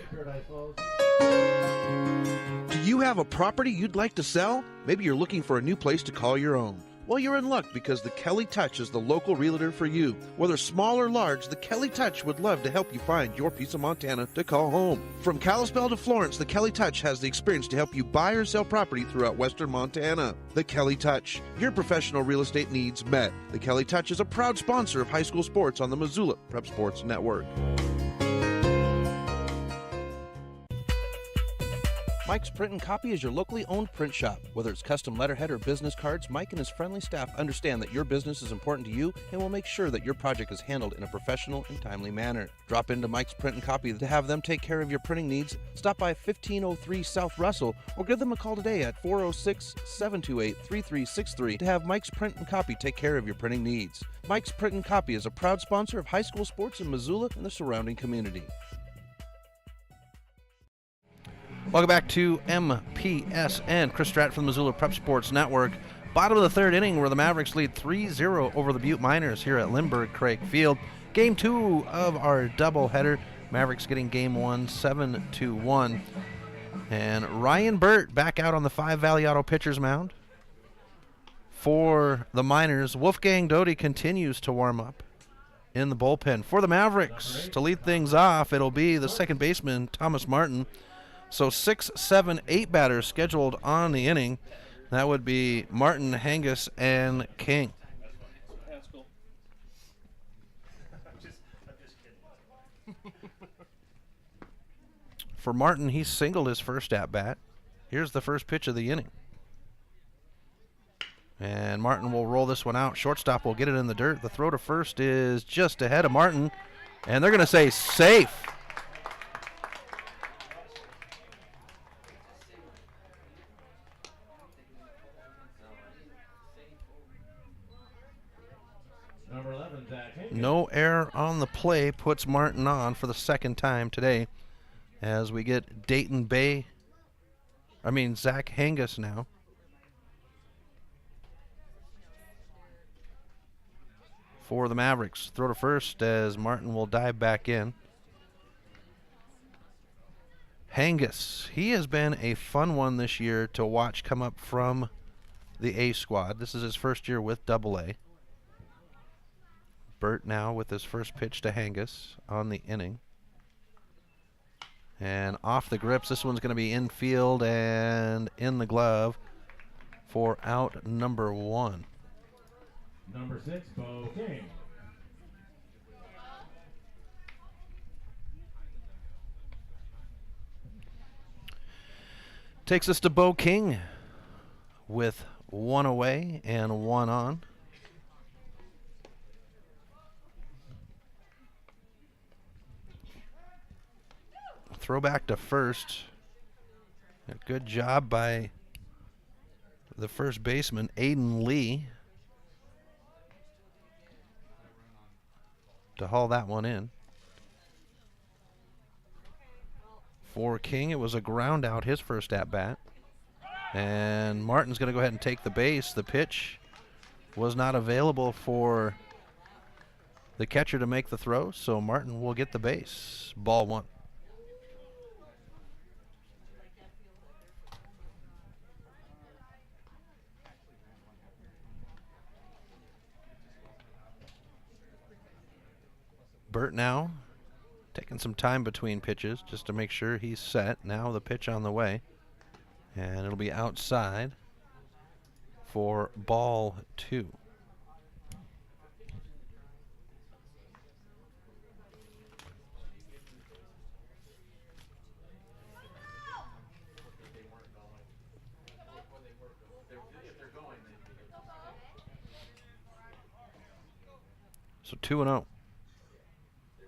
S3: Do you have a property you'd like to sell? Maybe you're looking for a new place to call your own. Well, you're in luck because the Kelly Touch is the local realtor for you. Whether small or large, the Kelly Touch would love to help you find your piece of Montana to call home. From Kalispell to Florence, the Kelly Touch has the experience to help you buy or sell property throughout western Montana. The Kelly Touch, your professional real estate needs met. The Kelly Touch is a proud sponsor of high school sports on the Missoula Prep Sports Network. Mike's Print and Copy is your locally owned print shop. Whether it's custom letterhead or business cards, Mike and his friendly staff understand that your business is important to you and will make sure that your project is handled in a professional and timely manner. Drop into Mike's Print and Copy to have them take care of your printing needs. Stop by 1503 South Russell or give them a call today at 406-728-3363 to have Mike's Print and Copy take care of your printing needs. Mike's Print and Copy is a proud sponsor of high school sports in Missoula and the surrounding community. Welcome back to MPSN. Chris Stratt from the Missoula Prep Sports Network. Bottom of the third inning where the Mavericks lead 3-0 over the Butte Miners here at Lindbergh Craig Field. Game 2 of our doubleheader. Mavericks getting game 1 7-1. And Ryan Burt back out on the 5 Valley Auto pitcher's mound. For the Miners, Wolfgang Doty continues to warm up in the bullpen. For the Mavericks, to lead things off, it'll be the second baseman, Thomas Martin. So 6, 7, 8 batters scheduled on the inning. That would be Martin, Hangus, and King.
S1: That's cool. I'm just kidding.
S5: For Martin, he singled his first at-bat. Here's the first pitch of the inning. And Martin will roll this one out. Shortstop will get it in the dirt. The throw to first is just ahead of Martin. And they're going to say safe. No error on the play puts Martin on for the second time today as we get Zach Hangus now. For the Mavericks. Throw to first as Martin will dive back in. Hangus, he has been a fun one this year to watch come up from the A squad. This is his first year with Double-A. Burt now with his first pitch to Hangus on the inning. And off the grips, this one's going to be infield and in the glove for out number 1.
S6: Number 6, Bo King.
S5: Takes us to Bo King with 1 away and 1 on. throw back to first. A good job by the first baseman, Aiden Lee, to haul that one in. For King, it was a ground out, his first at-bat. And Martin's going to go ahead and take the base. The pitch was not available for the catcher to make the throw, so Martin will get the base. Ball one. Burt now taking some time between pitches just to make sure he's set. Now the pitch on the way, and it'll be outside for ball two. So 2-0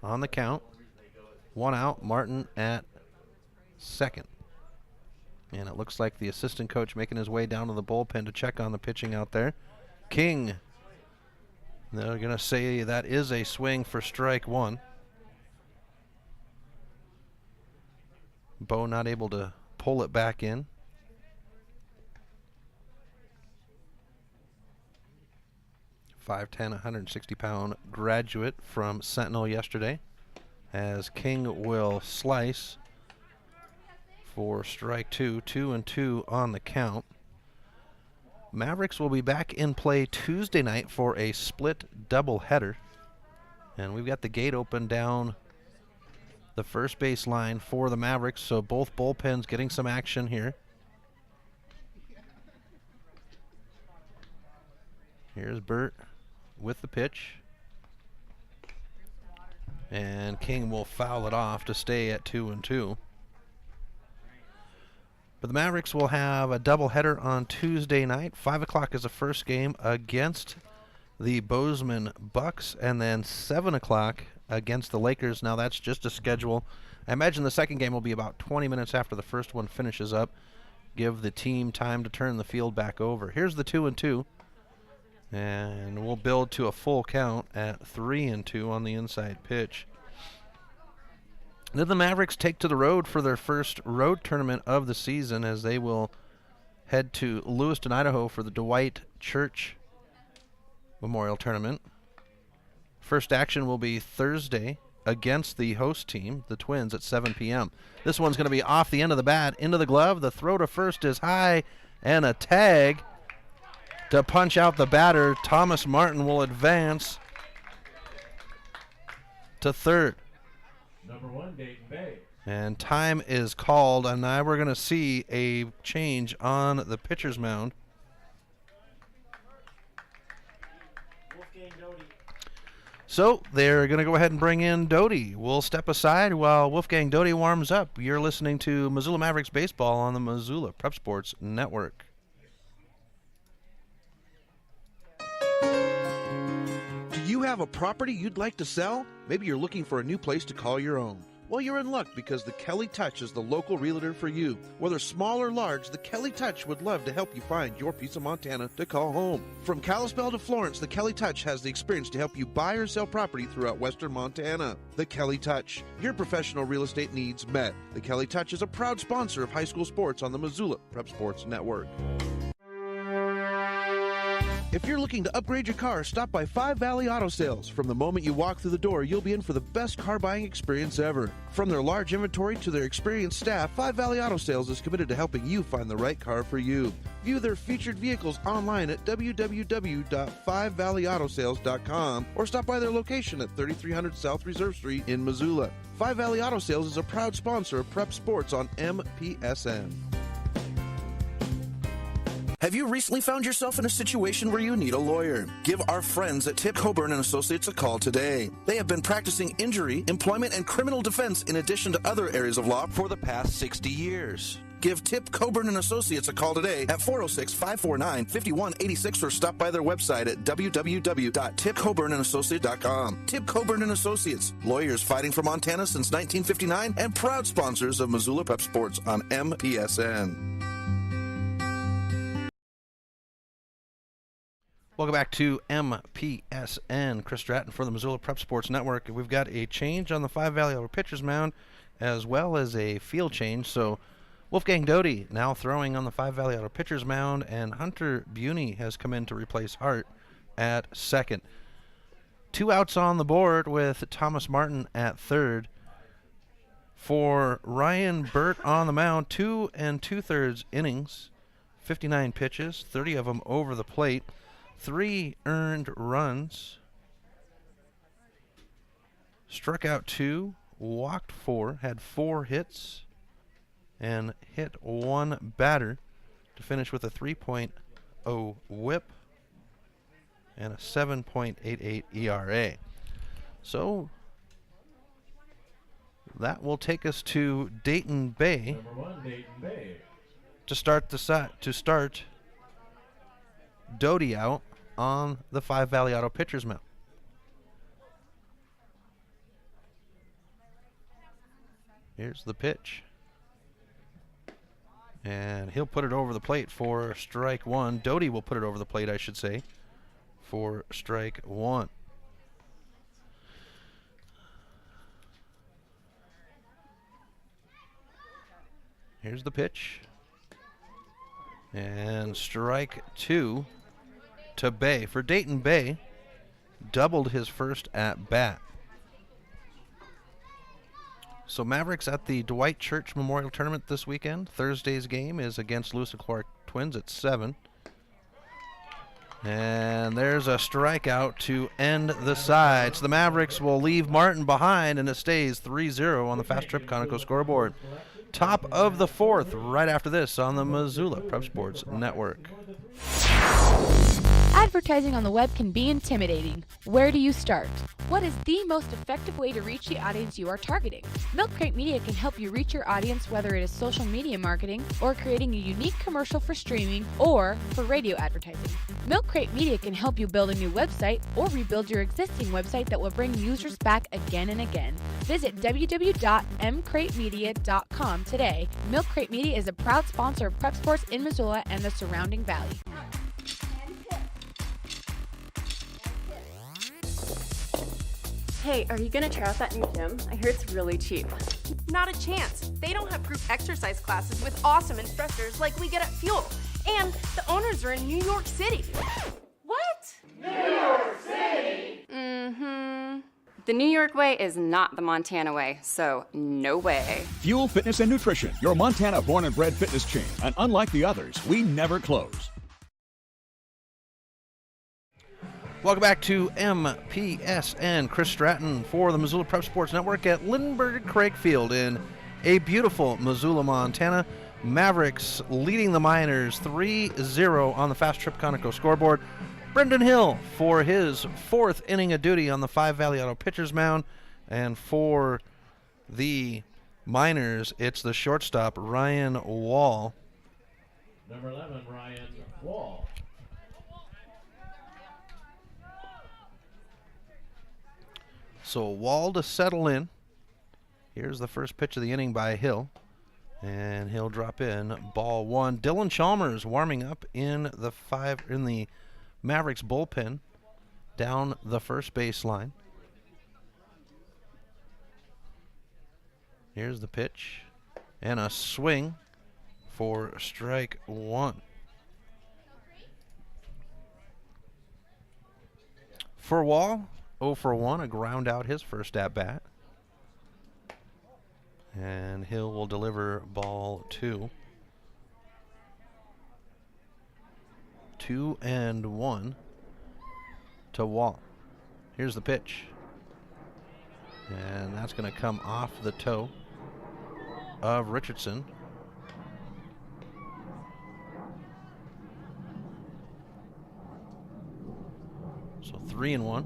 S5: on the count. One out, Martin at second. And it looks like the assistant coach making his way down to the bullpen to check on the pitching out there. King, they're going to say that is a swing for strike one. Bo not able to pull it back in. .5'10", 160-pound graduate from Sentinel yesterday, as King will slice for strike two. 2-2 on the count. Mavericks will be back in play Tuesday night for a split doubleheader. And we've got the gate open down the first base line for the Mavericks, so both bullpens getting some action here. Here's Burt with the pitch. And King will foul it off to stay at 2-2. But the Mavericks will have a doubleheader on Tuesday night. 5 o'clock is the first game against the Bozeman Bucks, and then 7 o'clock against the Lakers. Now that's just a schedule. I imagine the second game will be about 20 minutes after the first one finishes up. Give the team time to turn the field back over. Here's the 2-2. And we'll build to a full count at 3-2 on the inside pitch. Then the Mavericks take to the road for their first road tournament of the season, as they will head to Lewiston, Idaho for the Dwight Church Memorial Tournament. First action will be Thursday against the host team, the Twins, at 7 p.m. This one's going to be off the end of the bat, into the glove. The throw to first is high, and a tag to punch out the batter. Thomas Martin will advance to third.
S6: Number 1, Dayton Bay.
S5: And time is called, and now we're going to see a change on the pitcher's mound. So they're going to go ahead and bring in Doty. We'll step aside while Wolfgang Doty warms up. You're listening to Missoula Mavericks Baseball on the Missoula Prep Sports Network.
S3: Do you have a property you'd like to sell? Maybe you're looking for a new place to call your own. Well, you're in luck, because the Kelly Touch is the local realtor for you. Whether small or large, the Kelly Touch would love to help you find your piece of Montana to call home. From Kalispell to Florence, the Kelly Touch has the experience to help you buy or sell property throughout western Montana. The Kelly Touch, your professional real estate needs met. The Kelly Touch is a proud sponsor of high school sports on the Missoula Prep Sports Network. If you're looking to upgrade your car, stop by Five Valley Auto Sales. From the moment you walk through the door, you'll be in for the best car buying experience ever. From their large inventory to their experienced staff, Five Valley Auto Sales is committed to helping you find the right car for you. View their featured vehicles online at www.5valleyautosales.com or stop by their location at 3300 South Reserve Street in Missoula. Five Valley Auto Sales is a proud sponsor of Prep Sports on MPSN. Have you recently found yourself in a situation where you need a lawyer? Give our friends at Tip Coburn & Associates a call today. They have been practicing injury, employment, and criminal defense in addition to other areas of law for the past 60 years. Give Tip Coburn and Associates a call today at 406-549-5186 or stop by their website at www.tipcoburnandassociate.com. Tip Coburn and Associates, lawyers fighting for Montana since 1959 and proud sponsors of Missoula Prep Sports on MPSN.
S5: Welcome back to MPSN. Chris Stratton for the Missoula Prep Sports Network. We've got a change on the 5 Valley Auto pitcher's mound as well as a field change. So Wolfgang Doty now throwing on the 5 Valley Auto pitcher's mound, and Hunter Buney has come in to replace Hart at second. 2 outs on the board with Thomas Martin at third. For Ryan Burt on the mound, 2 2/3 innings, 59 pitches, 30 of them over the plate. 3 earned runs, struck out 2, walked 4, had 4 hits, and hit 1 batter to finish with a 3.0 whip and a 7.88 ERA. So that will take us to Dayton Bay,
S6: Number 1, Dayton Bay.
S5: to start Doty out on the 5 Valley Auto pitcher's mound. Here's the pitch. And he'll put it over the plate for strike 1. Doty will put it over the plate, I should say, for strike 1. Here's the pitch. And strike 2 to Bay. For Dayton Bay, doubled his first at bat. So Mavericks at the Dwight Church Memorial Tournament this weekend. Thursday's game is against Lewis and Clark Twins at 7. And there's a strikeout to end the side. So the Mavericks will leave Martin behind, and it stays 3-0 on the Fast Trip Conoco scoreboard. Top of the 4th, right after this on the Missoula Prep Sports Network.
S13: Advertising on the web can be intimidating. Where do you start? What is the most effective way to reach the audience you are targeting? Milk Crate Media can help you reach your audience, whether it is social media marketing or creating a unique commercial for streaming or for radio advertising. Milk Crate Media can help you build a new website or rebuild your existing website that will bring users back again and again. Visit www.mcratemedia.com today. Milk Crate Media is a proud sponsor of Prep Sports in Missoula and the surrounding valley.
S14: Hey, are you gonna try out that new gym? I hear it's really cheap.
S15: Not a chance. They don't have group exercise classes with awesome instructors like we get at Fuel. And the owners are in New York City. What?
S14: New York City! Mm-hmm. The New York way is not the Montana way, so no way.
S16: Fuel Fitness and Nutrition, your Montana born and bred fitness chain. And unlike the others, we never close.
S5: Welcome back to MPSN. Chris Stratton for the Missoula Prep Sports Network at Lindbergh Craig Field in a beautiful Missoula, Montana. Mavericks leading the Miners 3-0 on the Fast Trip Conoco scoreboard. Brendan Hill for his 4th inning of duty on the 5 Valley Auto pitcher's mound. And for the Miners, it's the shortstop, Ryan Wall.
S6: Number 11, Ryan Wall.
S5: So Wall to settle in. Here's the first pitch of the inning by Hill. And he'll drop in ball 1. Dylan Chalmers warming up in the Mavericks bullpen down the first base line. Here's the pitch. And a swing for strike 1. For Wall, 0 for 1, a ground out his first at bat. And Hill will deliver ball 2. 2-1 to Wall. Here's the pitch. And that's going to come off the toe of Richardson. So 3-1.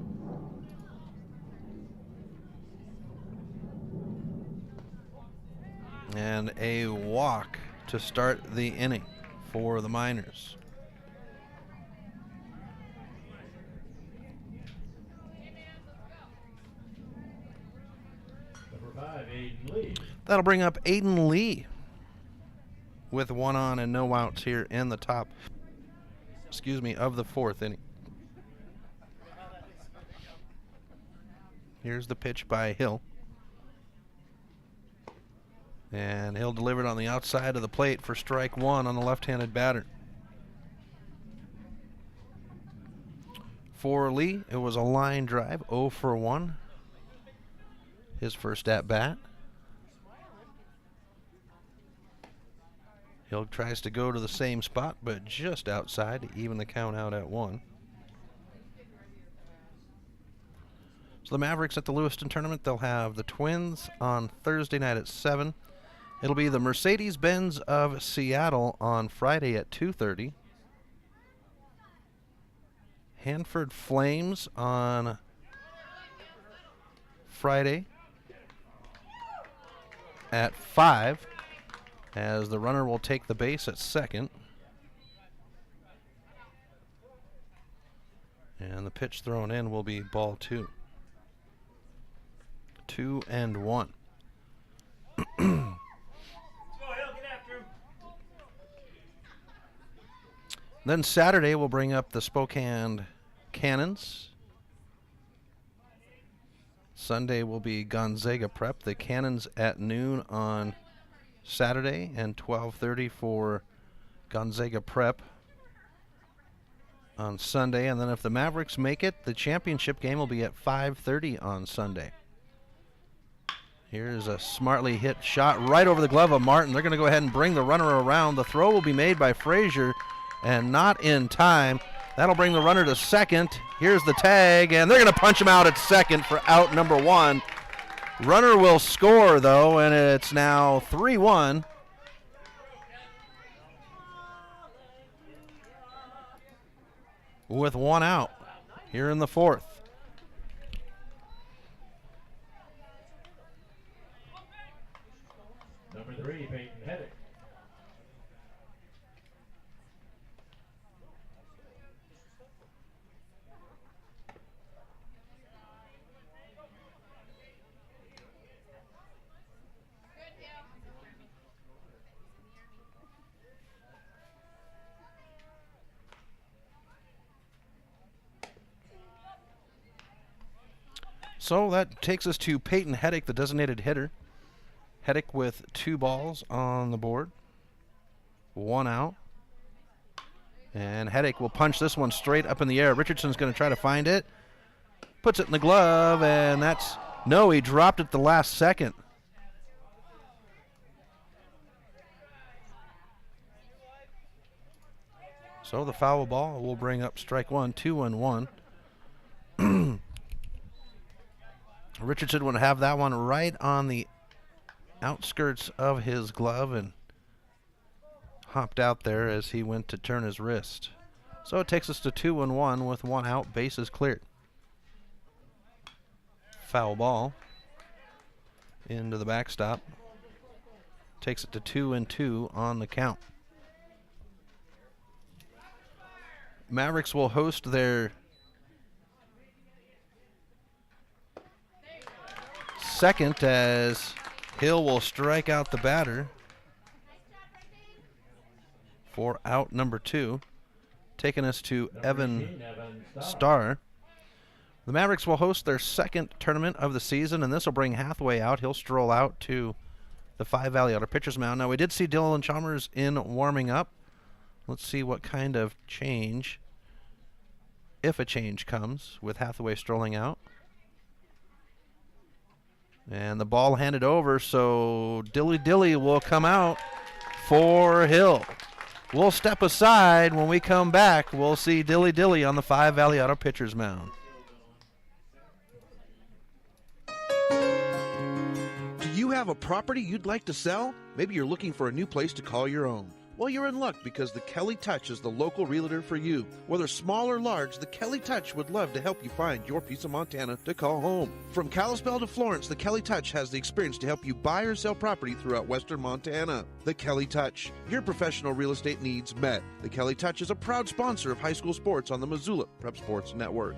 S5: And a walk to start the inning for the Miners.
S6: Number 5, Aiden Lee.
S5: That'll bring up Aiden Lee with 1 on and no outs here in the top, of the 4th inning. Here's the pitch by Hill. And Hill delivered on the outside of the plate for strike 1 on the left-handed batter. For Lee, it was a line drive, 0 for 1. His first at-bat. Hill tries to go to the same spot, but just outside to even the count out at 1. So the Mavericks at the Lewiston tournament, they'll have the Twins on Thursday night at 7. It'll be the Mercedes-Benz of Seattle on Friday at 2:30. Hanford Flames on Friday at 5, as the runner will take the base at second. And the pitch thrown in will be ball 2. 2-1. Then Saturday we'll bring up the Spokane Cannons. Sunday will be Gonzaga Prep. The Cannons at noon on Saturday and 12:30 for Gonzaga Prep on Sunday. And then if the Mavericks make it, the championship game will be at 5:30 on Sunday. Here's a smartly hit shot right over the glove of Martin. They're going to go ahead and bring the runner around. The throw will be made by Frazier, and not in time. That'll bring the runner to second. Here's the tag, and they're going to punch him out at second for out number 1. Runner will score, though, and it's now 3-1. With 1 out here in the 4th.
S6: Number 3, Peyton Hedrick.
S5: So that takes us to Peyton Hedrick, the designated hitter. Hedrick with 2 balls on the board. 1 out. And Hedrick will punch this one straight up in the air. Richardson's going to try to find it. Puts it in the glove, and that's... No, he dropped it the last second. So the foul ball will bring up strike 1, 2-1. Richardson would have that one right on the outskirts of his glove and hopped out there as he went to turn his wrist. So it takes us to 2-1 with 1 out, bases cleared. Foul ball into the backstop. Takes it to 2-2 on the count. Mavericks will host their second as Hill will strike out the batter for out number 2, taking us to Evan Starr. The Mavericks will host their second tournament of the season, and this will bring Hathaway out. He'll stroll out to the 5 Valley Outer Pitchers Mound. Now, we did see Dylan Chalmers in warming up. Let's see what kind of change, if a change comes, with Hathaway strolling out. And the ball handed over, so Dilly will come out for Hill. We'll step aside. When we come back, we'll see Dilly on the 5 Valley Auto Pitchers Mound.
S3: Do you have a property you'd like to sell? Maybe you're looking for a new place to call your own. Well, you're in luck because the Kelly Touch is the local realtor for you. Whether small or large, the Kelly Touch would love to help you find your piece of Montana to call home. From Kalispell to Florence, the Kelly Touch has the experience to help you buy or sell property throughout western Montana. The Kelly Touch, your professional real estate needs met. The Kelly Touch is a proud sponsor of high school sports on the Missoula Prep Sports Network.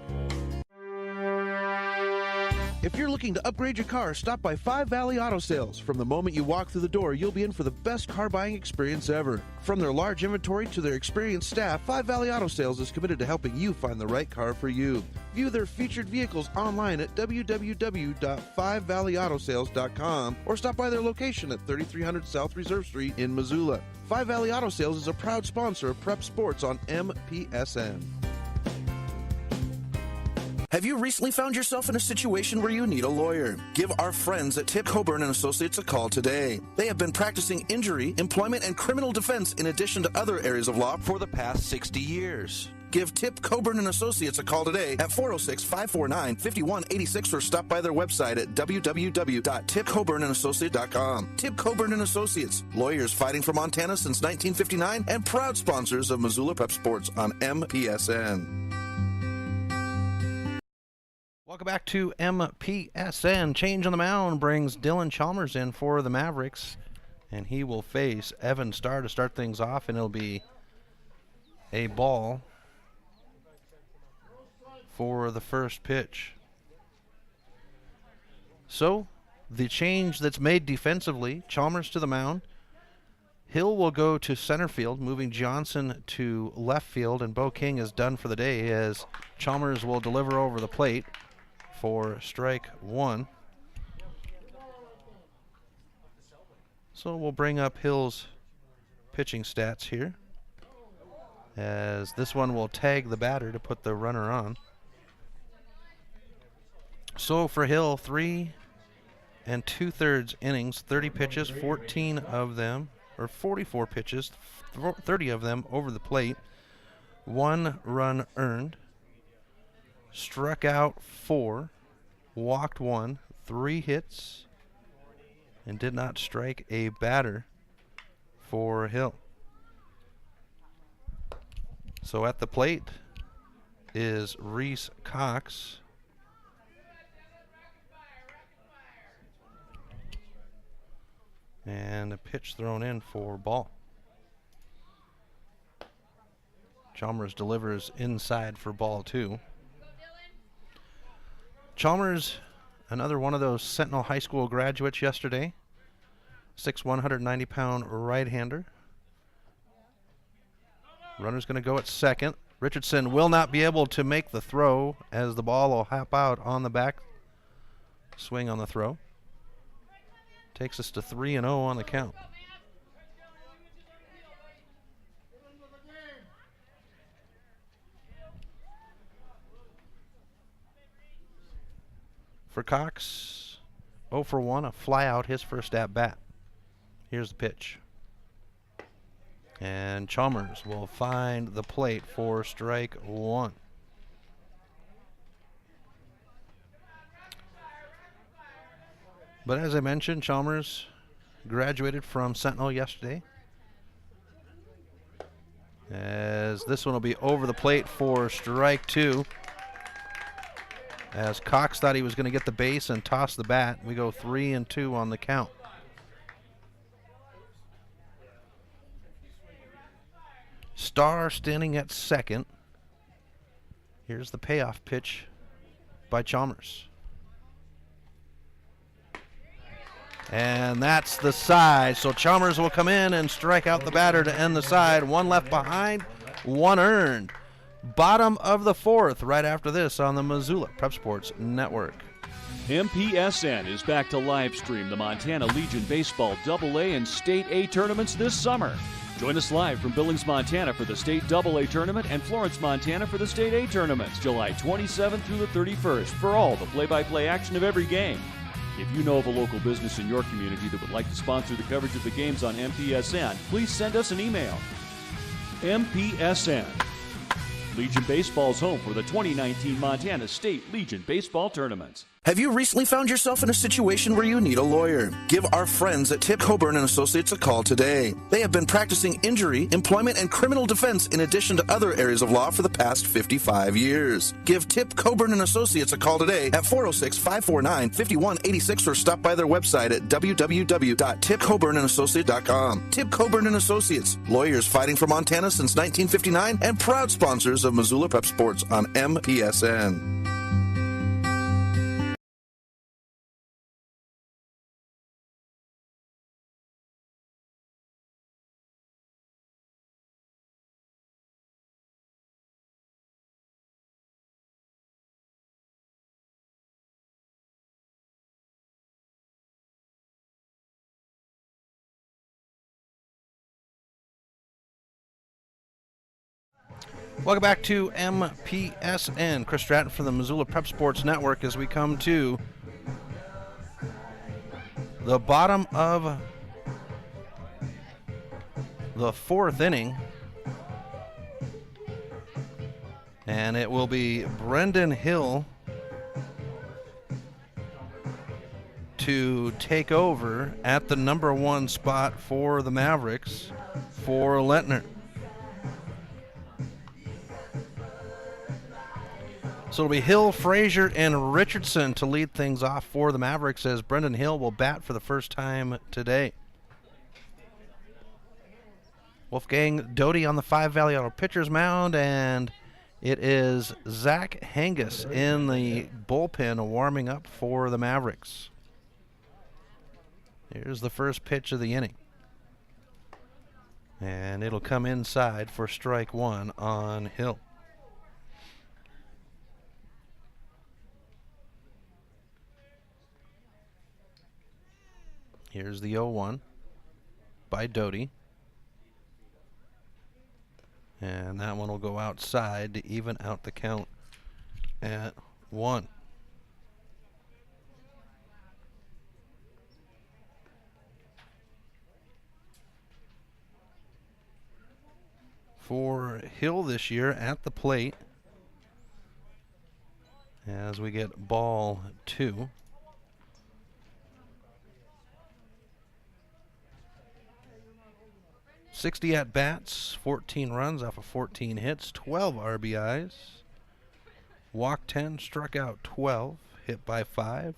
S3: If you're looking to upgrade your car, stop by Five Valley Auto Sales. From the moment you walk through the door, you'll be in for the best car buying experience ever. From their large inventory to their experienced staff, Five Valley Auto Sales is committed to helping you find the right car for you. View their featured vehicles online at www.5valleyautosales.com or stop by their location at 3300 South Reserve Street in Missoula. Five Valley Auto Sales is a proud sponsor of Prep Sports on MPSN. Have you recently found yourself in a situation where you need a lawyer? Give our friends at Tip Coburn & Associates a call today. They have been practicing injury, employment, and criminal defense in addition to other areas of law for the past 60 years. Give Tip Coburn & Associates a call today at 406-549-5186 or stop by their website at www.tipcoburnandassociates.com. Tip Coburn & Associates, lawyers fighting for Montana since 1959 and proud sponsors of Missoula Prep Sports on MPSN.
S5: Welcome back to MPSN. Change on the mound brings Dylan Chalmers in for the Mavericks, and he will face Evan Starr to start things off, and it'll be a ball for the first pitch. So, the change that's made defensively, Chalmers to the mound. Hill will go to center field, moving Johnson to left field, and Bo King is done for the day as Chalmers will deliver over the plate for strike one. So we'll bring up Hill's pitching stats here, as this one will tag the batter to put the runner on. So for Hill, 3 2/3 innings, 30 pitches, 14 of them, or 44 pitches, 30 of them over the plate, 1 run earned, struck out 4, walked 1, 3 hits, and did not strike a batter for Hill. So at the plate is Reese Cox. And a pitch thrown in for ball. Chalmers delivers inside for ball 2. Chalmers, another one of those Sentinel High School graduates yesterday. 6'1", 190-pound right-hander. Runner's going to go at second. Richardson will not be able to make the throw as the ball will hop out on the back swing on the throw. Takes us to 3-0 on the count. For Cox, 0 for 1, a fly out, his first at bat. Here's the pitch. And Chalmers will find the plate for strike 1. But as I mentioned, Chalmers graduated from Sentinel yesterday, as this one will be over the plate for strike 2. As Cox thought he was going to get the base and toss the bat. We go 3-2 on the count. Starr standing at second. Here's the payoff pitch by Chalmers. And that's the side. So Chalmers will come in and strike out the batter to end the side. 1 left behind, 1 earned. Bottom of the 4th right after this on the Missoula Prep Sports Network.
S8: MPSN is back to live stream the Montana Legion Baseball AA and State A tournaments this summer. Join us live from Billings, Montana for the State AA tournament and Florence, Montana for the State A tournaments, July 27th through the 31st for all the play-by-play action of every game. If you know of a local business in your community that would like to sponsor the coverage of the games on MPSN, please send us an email. MPSN. Legion Baseball's home for the 2019 Montana State Legion Baseball Tournaments.
S3: Have you recently found yourself in a situation where you need a lawyer? Give our friends at Tip Coburn & Associates a call today. They have been practicing injury, employment, and criminal defense in addition to other areas of law for the past 55 years. Give Tip Coburn & Associates a call today at 406-549-5186 or stop by their website at www.tipcoburnandassociates.com. Tip Coburn & Associates, lawyers fighting for Montana since 1959 and proud sponsors of Missoula Prep Sports on MPSN.
S5: Welcome back to MPSN. Chris Stratton from the Missoula Prep Sports Network as we come to the bottom of the fourth inning. And it will be Brendan Hill to take over at the number 1 spot for the Mavericks for Lentner. So it'll be Hill, Frazier, and Richardson to lead things off for the Mavericks as Brendan Hill will bat for the first time today. Wolfgang Doty on the 5 Valley Auto pitcher's mound, and it is Zach Hangus in the bullpen warming up for the Mavericks. Here's the first pitch of the inning. And it'll come inside for strike 1 on Hill. Here's the 0-1 by Doty. And that one will go outside to even out the count at 1. For Hill this year at the plate, as we get ball 2. .60 at-bats, 14 runs off of 14 hits, 12 RBIs, walked 10, struck out 12, hit by 5,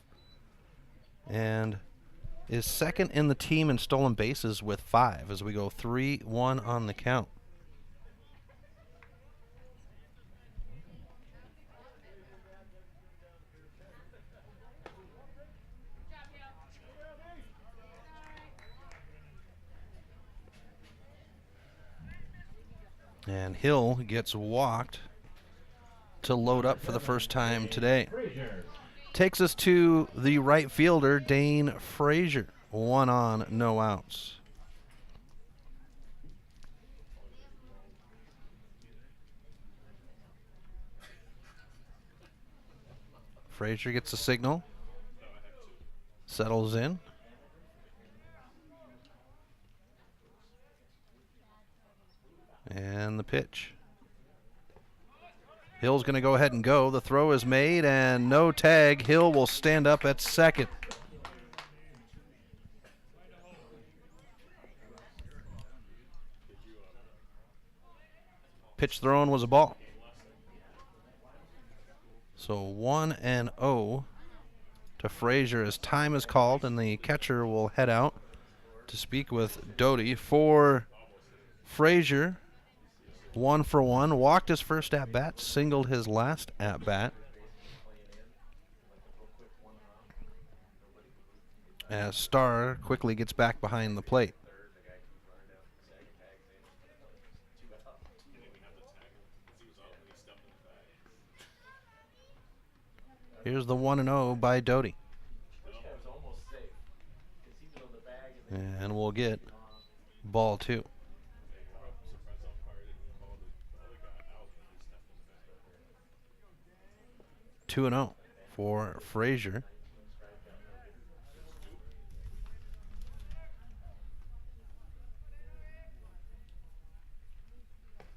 S5: and is second in the team in stolen bases with 5 as we go 3-1 on the count. And Hill gets walked to load up for the first time today. Takes us to the right fielder, Dane Frazier. 1 on, no outs. Frazier gets a signal. Settles in. And the pitch. Hill's going to go ahead and go. The throw is made and no tag. Hill will stand up at second. Pitch thrown was a ball. So 1-0 to Frazier as time is called, and the catcher will head out to speak with Doty. For Frazier, 1 for 1, walked his first at-bat, singled his last at-bat. As Starr quickly gets back behind the plate. Here's the 1-0 by Doty. And we'll get ball 2. 2-0 for Frazier.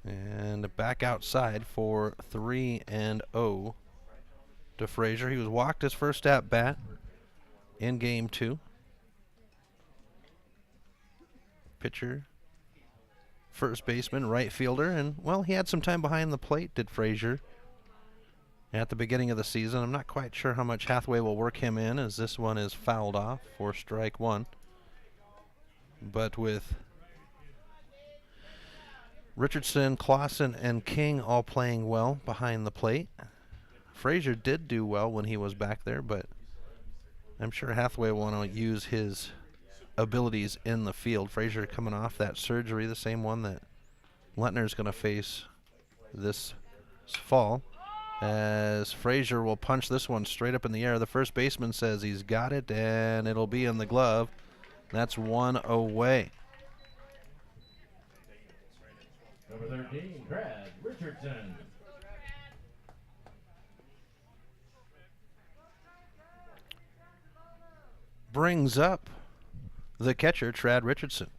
S5: And back outside for 3-0 to Frazier. He was walked his first at bat in game 2. Pitcher, first baseman, right fielder, and, well, he had some time behind the plate, did Frazier, at the beginning of the season. I'm not quite sure how much Hathaway will work him in, as this one is fouled off for strike 1. But with Richardson, Clausen, and King all playing well behind the plate, Frazier did do well when he was back there, but I'm sure Hathaway will want to use his abilities in the field. Frazier coming off that surgery, the same one that Lettner's going to face this fall, as Frazier will punch this one straight up in the air. The first baseman says he's got it, and it'll be in the glove. That's one away.
S6: Number 13, Brad Richardson.
S5: Brings up the catcher, Trad Richardson.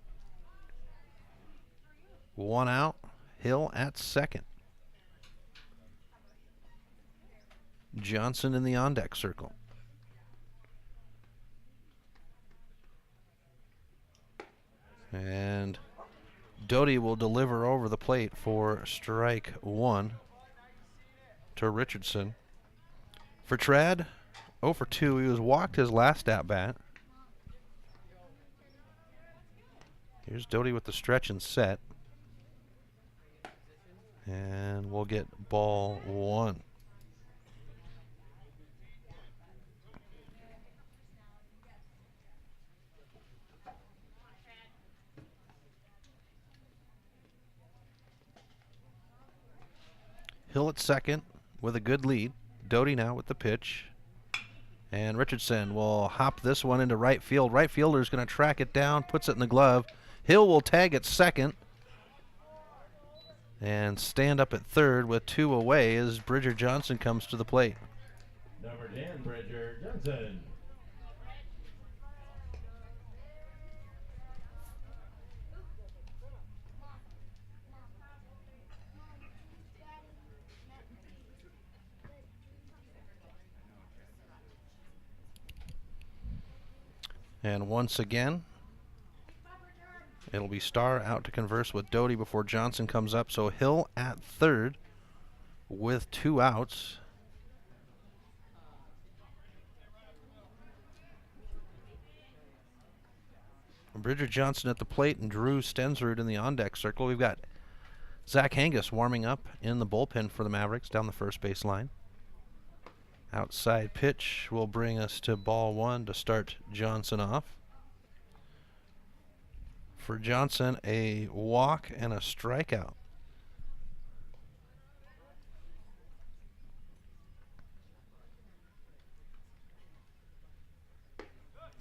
S5: 1 out, Hill at second. Johnson in the on-deck circle. And Doty will deliver over the plate for strike 1 to Richardson. For Trad, 0 for 2. He was walked his last at-bat. Here's Doty with the stretch and set. And we'll get ball 1. Hill at second with a good lead. Doty now with the pitch. And Richardson will hop this one into right field. Right fielder's going to track it down, puts it in the glove. Hill will tag at second and stand up at third with 2 away as Bridger Johnson comes to the plate.
S6: Number 10, Bridger Johnson.
S5: And once again, it'll be Starr out to converse with Doty before Johnson comes up. So Hill at third with 2 outs. Bridger Johnson at the plate and Drew Stensrud in the on-deck circle. We've got Zach Hangus warming up in the bullpen for the Mavericks down the first base line. Outside pitch will bring us to ball 1 to start Johnson off. For Johnson, a walk and a strikeout.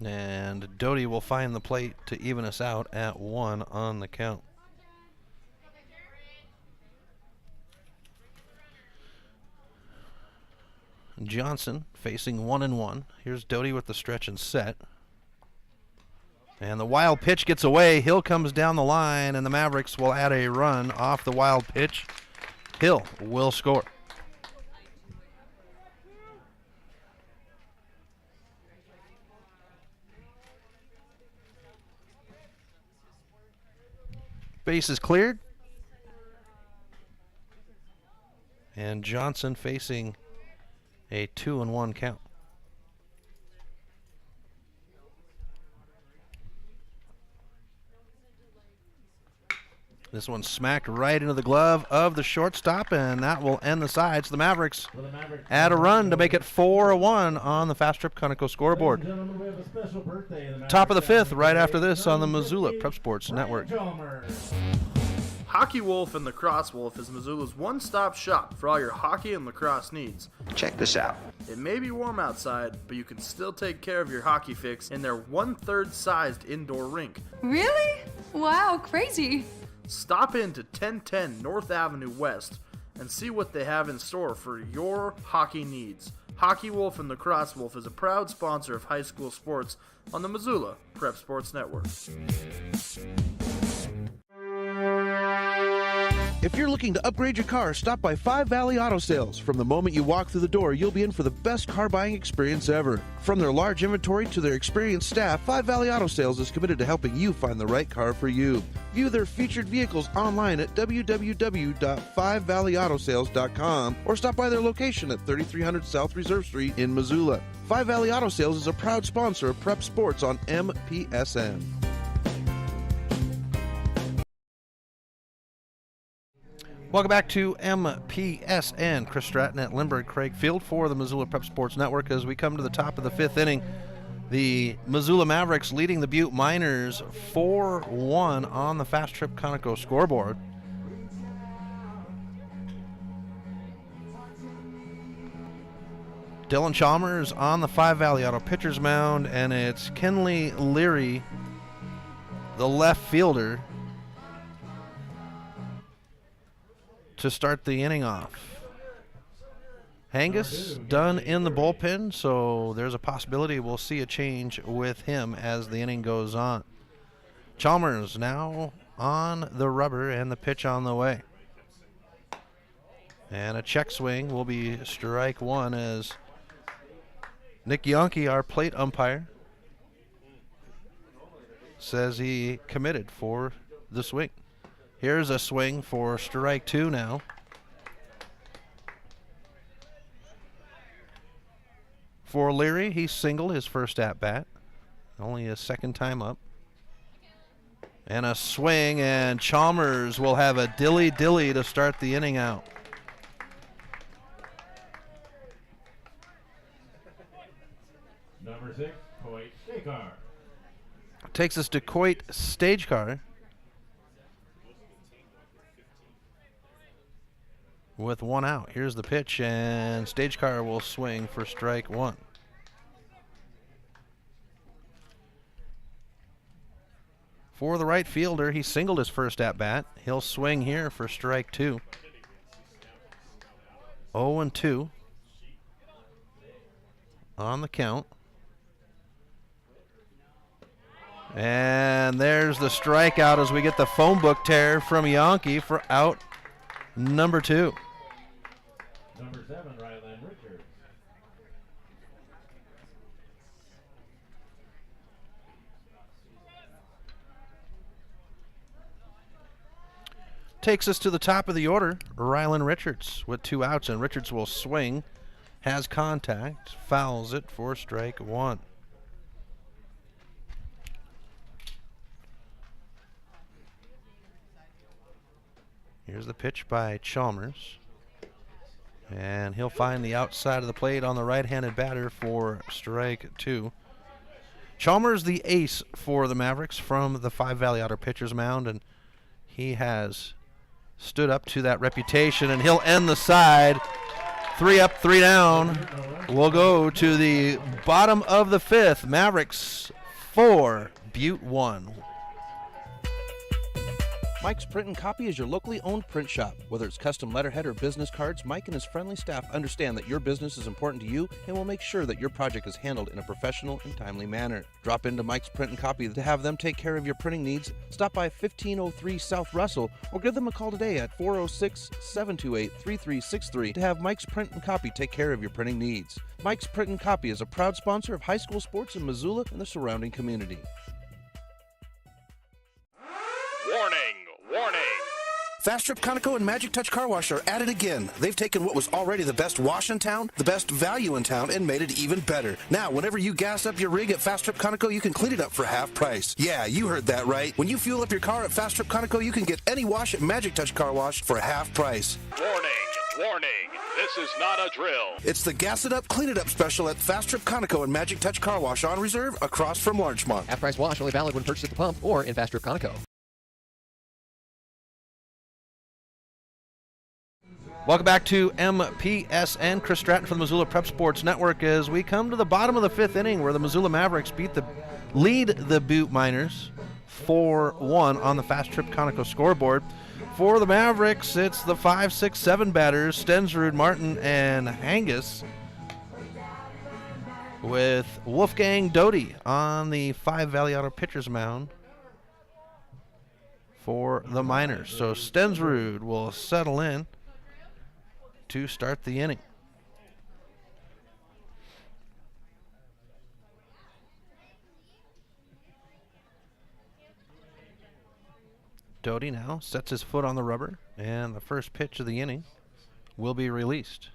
S5: And Doty will find the plate to even us out at 1 on the count. Johnson facing 1-1. Here's Doty with the stretch and set. And the wild pitch gets away. Hill comes down the line, and the Mavericks will add a run off the wild pitch. Hill will score. Base is cleared. And Johnson facing a 2-1 count. This one smacked right into the glove of the shortstop, and that will end the side. So the Mavericks add a run to make it 4-1 on the Fast Trip Conoco scoreboard. Top of the 5th right after this on the Missoula Prep Sports Network.
S10: Hockey Wolf and Lacrosse Wolf is Missoula's one-stop shop for all your hockey and lacrosse needs.
S17: Check this out.
S10: It may be warm outside, but you can still take care of your hockey fix in their 1/3 sized indoor rink.
S12: Really? Wow, crazy.
S10: Stop into 1010 North Avenue West and see what they have in store for your hockey needs. Hockey Wolf and Lacrosse Wolf is a proud sponsor of high school sports on the Missoula Prep Sports Network.
S3: If you're looking to upgrade your car, stop by 5 Valley Auto Sales. From the moment you walk through the door, you'll be in for the best car buying experience ever. From their large inventory to their experienced staff, 5 Valley Auto Sales is committed to helping you find the right car for you. View their featured vehicles online at www.5valleyautosales.com or stop by their location at 3300 South Reserve Street in Missoula. 5 Valley Auto Sales is a proud sponsor of Prep Sports on MPSN.
S5: Welcome back to MPSN. Chris Stratton at Lindbergh Craig Field for the Missoula Prep Sports Network as we come to the top of the 5th inning. The Missoula Mavericks leading the Butte Miners 4-1 on the Fast Trip Conoco scoreboard. Dylan Chalmers on the 5 Valley Auto pitcher's mound, and it's Kenley Leary, the left fielder, to start the inning off. Hangus done in the bullpen, so there's a possibility we'll see a change with him as the inning goes on. Chalmers now on the rubber and the pitch on the way. And a check swing will be strike one as Nick Yonke, our plate umpire, says he committed for the swing. Here's a swing for strike two now. For Leary, he singled his first at-bat. Only his second time up. And a swing, and Chalmers will have a dilly-dilly to start the inning out.
S6: Number 6, Coit Stagecar.
S5: Takes us to Coit Stagecar with one out. Here's the pitch, and Stagecar will swing for strike one. For the right fielder, he singled his first at-bat. He'll swing here for strike two. 0-2 on the count. And there's the strikeout as we get the phone book tear from Yonke for out number two.
S6: Number 7, Ryland Richards.
S5: Takes us to the top of the order, Ryland Richards with two outs, and Richards will swing, has contact, fouls it for strike one. Here's the pitch by Chalmers. And he'll find the outside of the plate on the right-handed batter for strike two. Chalmers, the ace for the Mavericks from the 5 Valley Auto pitcher's mound, and he has stood up to that reputation, and he'll end the side. 3 up, 3 down. We'll go to the bottom of the 5th. Mavericks 4, Butte 1.
S3: Mike's Print and Copy is your locally owned print shop. Whether it's custom letterhead or business cards, Mike and his friendly staff understand that your business is important to you and will make sure that your project is handled in a professional and timely manner. Drop into Mike's Print and Copy to have them take care of your printing needs. Stop by 1503 South Russell or give them a call today at 406-728-3363 to have Mike's Print and Copy take care of your printing needs. Mike's Print and Copy is a proud sponsor of high school sports in Missoula and the surrounding community.
S2: Warning! Warning!
S3: Fast Trip Conoco and Magic Touch Car Wash are at it again. They've taken what was already the best wash in town, the best value in town, and made it even better. Now, whenever you gas up your rig at Fast Trip Conoco, you can clean it up for half price. Yeah, you heard that right. When you fuel up your car at Fast Trip Conoco, you can get any wash at Magic Touch Car Wash for half price.
S2: Warning! Warning! This is not a drill.
S3: It's the Gas It Up, Clean It Up special at Fast Trip Conoco and Magic Touch Car Wash on reserve across from Larchmont.
S9: Half-price wash only valid when purchased at the pump or in Fast Trip Conoco.
S5: Welcome back to MPSN. Chris Stratton from the Missoula Prep Sports Network as we come to the bottom of the 5th inning where the Missoula Mavericks lead the Butte Miners 4-1 on the Fast Trip Conoco scoreboard. For the Mavericks, it's the 5, 6, 7 batters, Stensrud, Martin, and Hangus, with Wolfgang Doty on the 5 Valley Auto pitcher's mound for the Miners. So Stensrud will settle in to start the inning. Doty now sets his foot on the rubber, and the first pitch of the inning will be released.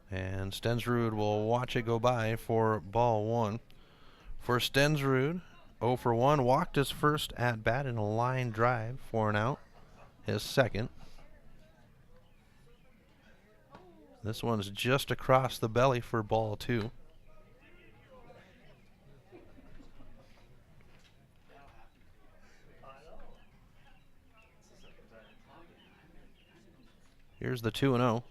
S5: And Stensrud will watch it go by for ball one. For Stensrud, 0 for 1, walked his first at bat in a line drive for an out, his second. This one's just across the belly for ball two. Here's the 2-0.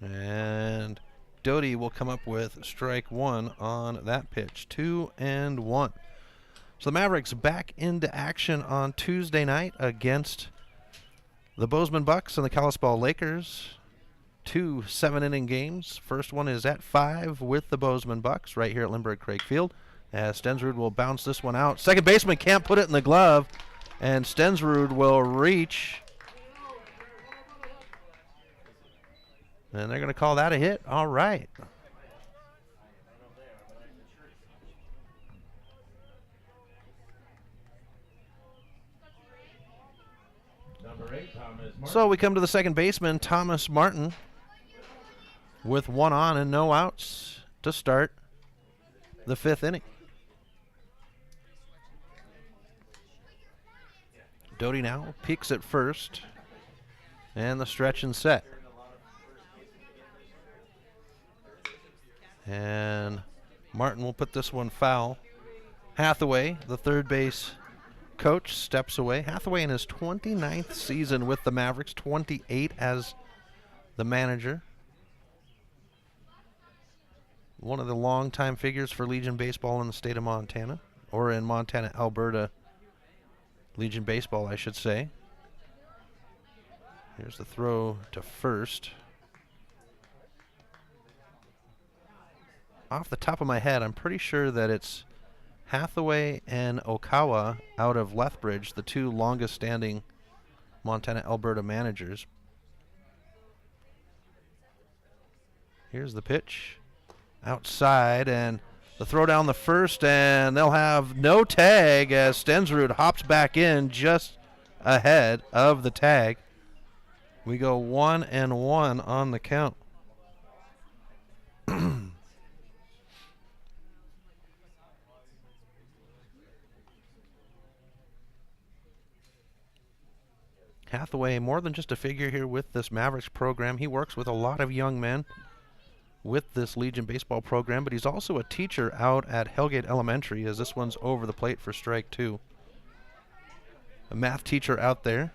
S5: And Doty will come up with strike one on that pitch. 2-1. So the Mavericks back into action on Tuesday night against the Bozeman Bucks and the Kalispell Lakers. 2 7-inning games. First one is at 5 with the Bozeman Bucks right here at Lindbergh Craig Field. As Stensrud will bounce this one out. Second baseman can't put it in the glove. And Stensrud will reach. And they're going to call that a hit. All right.
S6: Number 8, Thomas Martin.
S5: So we come to the second baseman, Thomas Martin, with 1 on and no outs to start the 5th inning. Doty now peeks at first, and the stretch and set. And Martin will put this one foul. Hathaway, the third base coach, steps away. Hathaway in his 29th season with the Mavericks, 28 as the manager. One of the longtime figures for Legion Baseball in the state of Montana, or in Montana, Alberta, Legion Baseball, I should say. Here's the throw to first. Off the top of my head, I'm pretty sure that it's Hathaway and Okawa out of Lethbridge, the 2 longest standing Montana Alberta managers. Here's the pitch. Outside, and the throw down the first, and they'll have no tag as Stensrud hops back in just ahead of the tag. We go 1-1 on the count. Hathaway, more than just a figure here with this Mavericks program. He works with a lot of young men with this Legion Baseball program, but he's also a teacher out at Hellgate Elementary, as this one's over the plate for strike 2. A math teacher out there.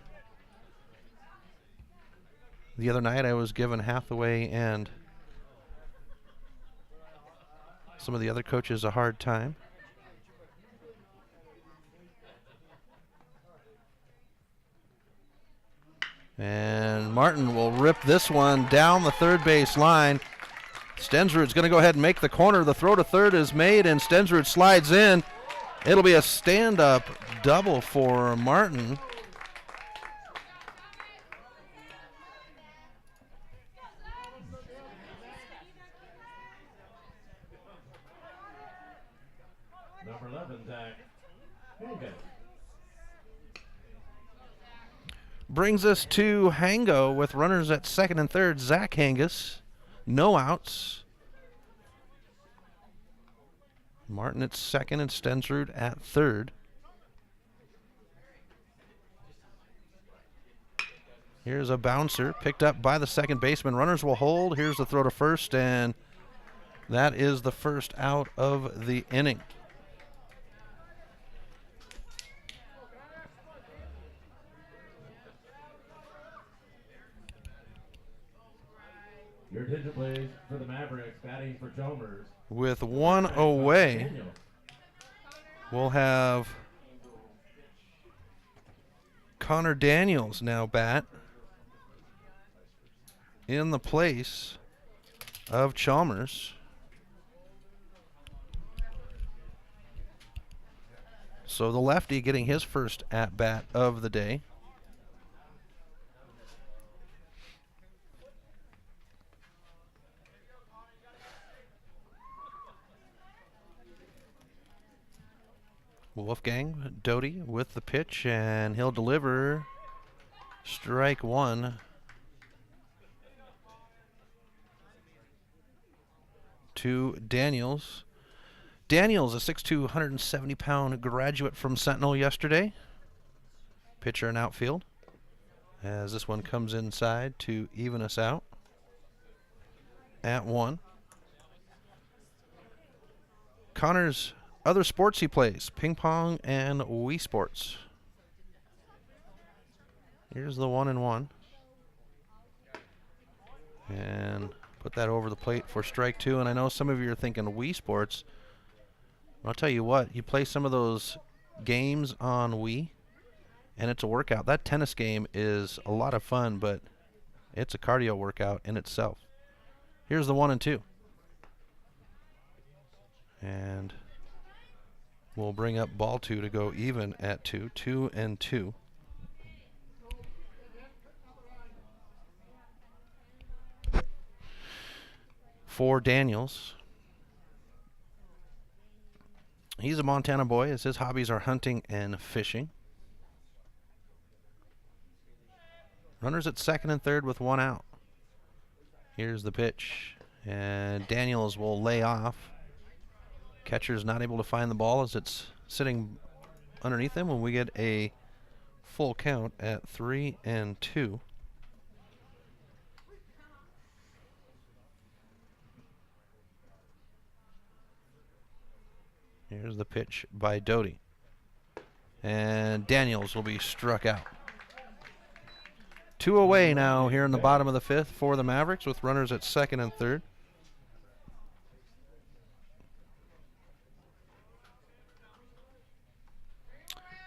S5: The other night I was giving Hathaway and some of the other coaches a hard time. And Martin will rip this one down the third base line. Stensrud's going to go ahead and make the corner. The throw to third is made, and Stensrud slides in. It'll be a stand-up double for Martin.
S6: Number 11, Zach Hango.
S5: Brings us to Hango with runners at second and third. Zach Hangus, no outs. Martin at second and Stensrud at third. Here's a bouncer picked up by the second baseman. Runners will hold. Here's the throw to first, and that is the first out of the inning.
S6: Your attention, please, for the Mavericks, batting for Chalmers.
S5: With 1 away, we'll have Connor Daniels now bat in the place of Chalmers. So the lefty getting his first at-bat of the day. Wolfgang Doty with the pitch, and he'll deliver strike one. To Daniels. Daniels, a 6'2", 170-pound graduate from Sentinel yesterday. Pitcher in outfield. As this one comes inside to even us out at 1. Connor's other sports he plays, ping pong and Wii Sports. Here's the 1-1. And put that over the plate for strike 2. And I know some of you are thinking Wii Sports. I'll tell you what, you play some of those games on Wii, and it's a workout. That tennis game is a lot of fun, but it's a cardio workout in itself. Here's the 1-2. And we'll bring up ball 2 to go even at 2. 2-2. For Daniels. He's a Montana boy, as his hobbies are hunting and fishing. Runners at second and third with 1 out. Here's the pitch, and Daniels will lay off. Catcher's not able to find the ball as it's sitting underneath him when we get a full count at 3-2. Here's the pitch by Doty. And Daniels will be struck out. 2 away now here in the bottom of the 5th for the Mavericks with runners at second and third.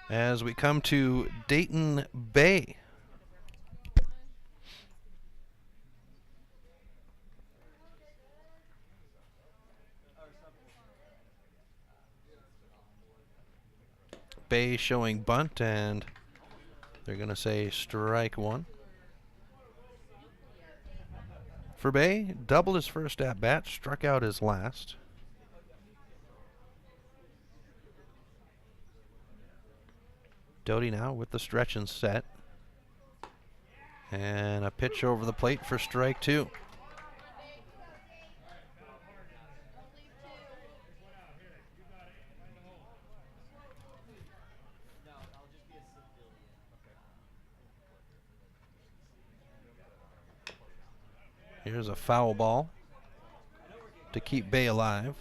S5: As we come to Dayton Bay. Bay showing bunt, and they're going to say strike 1. For Bay, doubled his first at bat, struck out his last. Doty now with the stretch and set. And a pitch over the plate for strike 2. Here's a foul ball to keep Bay alive.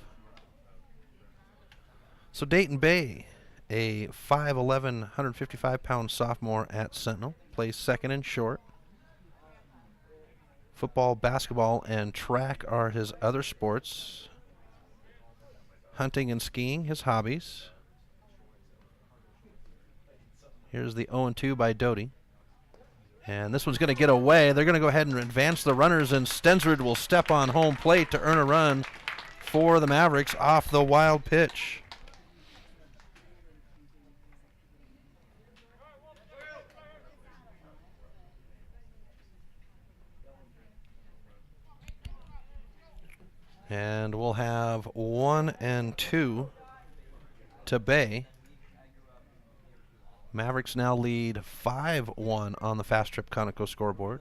S5: So Dayton Bay, a 5'11", 155-pound sophomore at Sentinel, plays second and short. Football, basketball, and track are his other sports. Hunting and skiing, his hobbies. Here's the 0-2 by Doty. And this one's going to get away. They're going to go ahead and advance the runners, and Stensrud will step on home plate to earn a run for the Mavericks off the wild pitch. And we'll have 1-2 to Bay. Mavericks now lead 5-1 on the Fast Trip Conoco scoreboard.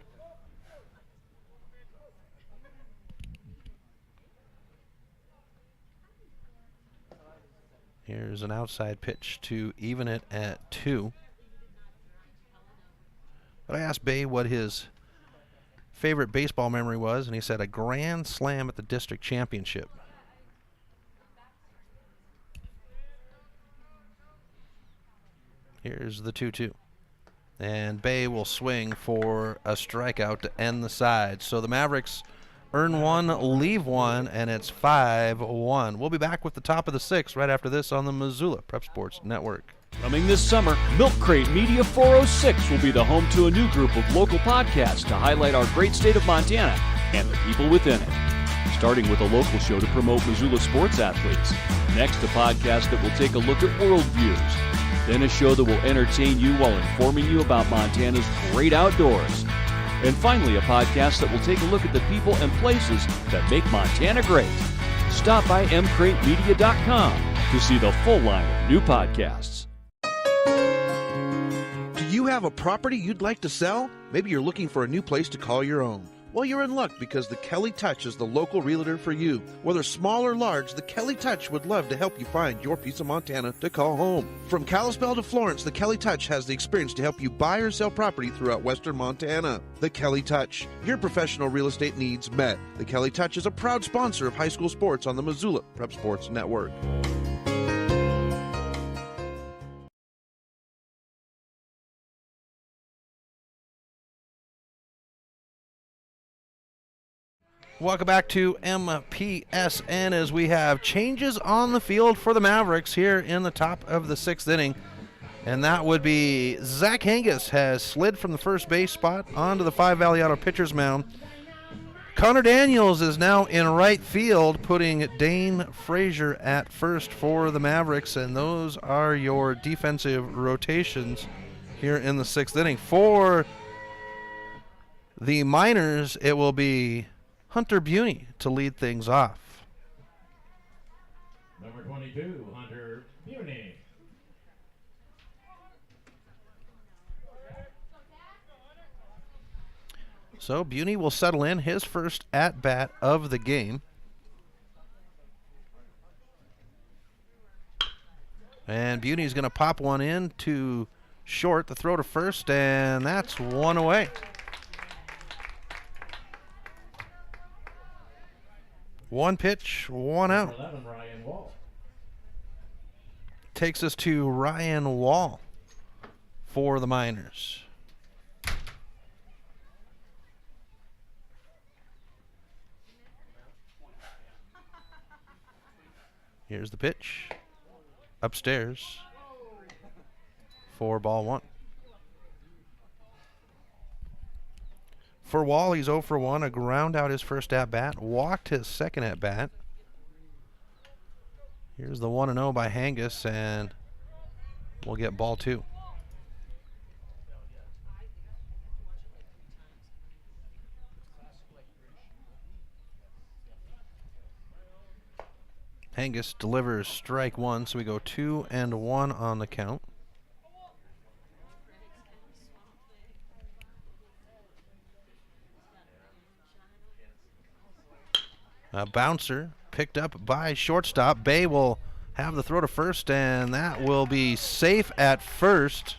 S5: Here's an outside pitch to even it at 2. But I asked Bay what his favorite baseball memory was, and he said a grand slam at the district championship. Here's the 2-2. And Bay will swing for a strikeout to end the side. So the Mavericks earn 1, leave 1, and it's 5-1. We'll be back with the top of the 6th right after this on the Missoula Prep Sports Network.
S8: Coming this summer, Milk Crate Media 406 will be the home to a new group of local podcasts to highlight our great state of Montana and the people within it. Starting with a local show to promote Missoula sports athletes. Next, a podcast that will take a look at worldviews. then a show that will entertain you while informing you about Montana's great outdoors. And finally, a podcast that will take a look at the people and places that make Montana great. Stop by mcratemedia.com to see the full line of new podcasts.
S3: Do you have a property you'd like to sell? Maybe you're looking for a new place to call your own. Well, you're in luck because the Kelly Touch is the local realtor for you. Whether small or large, the Kelly Touch would love to help you find your piece of Montana to call home. From Kalispell to Florence, the Kelly Touch has the experience to help you buy or sell property throughout western Montana. The Kelly Touch, your professional real estate needs met. The Kelly Touch is a proud sponsor of high school sports on the Missoula Prep Sports Network.
S5: Welcome back to MPSN as we have changes on the field for the Mavericks here in the top of the 6th inning. And that would be Zach Hangus has slid from the first base spot onto the 5 Valley Auto pitcher's mound. Connor Daniels is now in right field, putting Dane Frazier at first for the Mavericks. And those are your defensive rotations here in the 6th inning. For the Miners, it will be Hunter Buney to lead things off.
S6: Number 22, Hunter Buney.
S5: So Buney will settle in his first at-bat of the game. And Buney's going to pop one in to short, the throw to first, and that's one away. One pitch, one out.
S6: 11, Ryan Wall.
S5: Takes us to Ryan Wall for the Miners. Here's the pitch. Upstairs. For ball one. For Wall, he's 0 for 1, a ground out his first at-bat, walked his second at-bat. Here's the 1-0 by Hangus, and we'll get ball 2. Hangus delivers strike 1, so we go 2-1 on the count. A bouncer picked up by shortstop. Bay will have the throw to first, and that will be safe at first.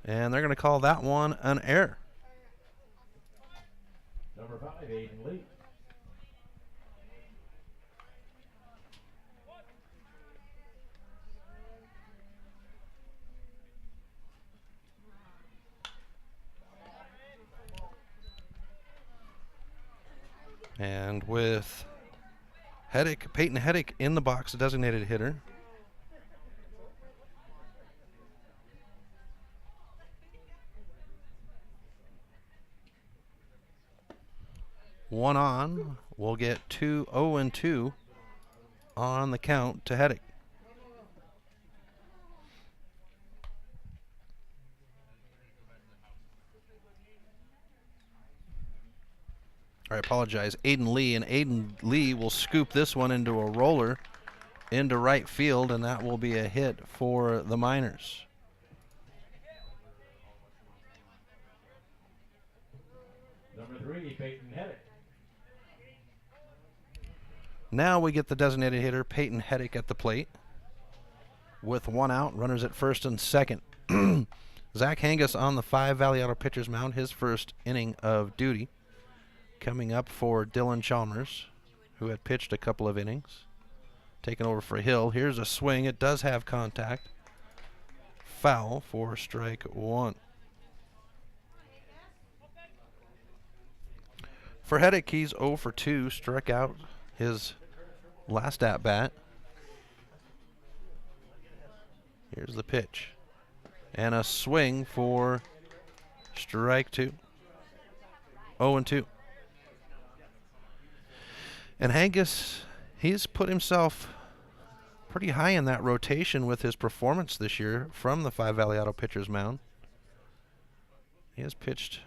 S5: And they're going to call that one an error.
S6: Number 5, Aiden Lee.
S5: And with Peyton Heddick in the box, a designated hitter. One on. We'll get 0-2 on the count to Heddick. I apologize, Aiden Lee, and Aiden Lee will scoop this one into a roller into right field, and that will be a hit for the Miners.
S6: Number 3, Peyton Heddick.
S5: Now we get the designated hitter, Peyton Heddick, at the plate. With one out, runners at first and second. Zach Hangus on the 5 Valley Auto pitcher's mound, his first inning of duty. Coming up for Dylan Chalmers, who had pitched a couple of innings. Taking over for Hill. Here's a swing. It does have contact. Foul for strike 1. For Heddick, he's 0 for 2. Struck out his last at-bat. Here's the pitch. And a swing for strike 2. 0-2. And Hangus, he's put himself pretty high in that rotation with his performance this year from the Five Valley Auto pitcher's mound. He has pitched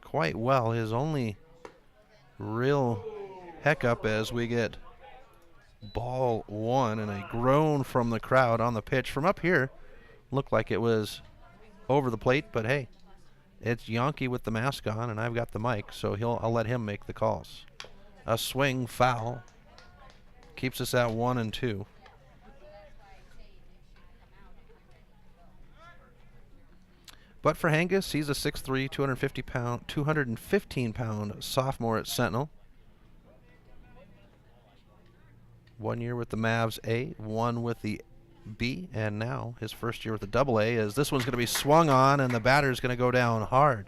S5: quite well. His only real hiccup as we get ball one and a groan from the crowd on the pitch. From up here, looked like it was over the plate, but hey, it's Yonke with the mask on, and I've got the mic, so I'll let him make the calls. A swing foul keeps us at 1-2. But for Hangus, he's a 6'3", 215-pound sophomore at Sentinel. 1 year with the Mavs A, 1 with the B, and now his first year with the Double A, as this one's going to be swung on, and the batter's going to go down hard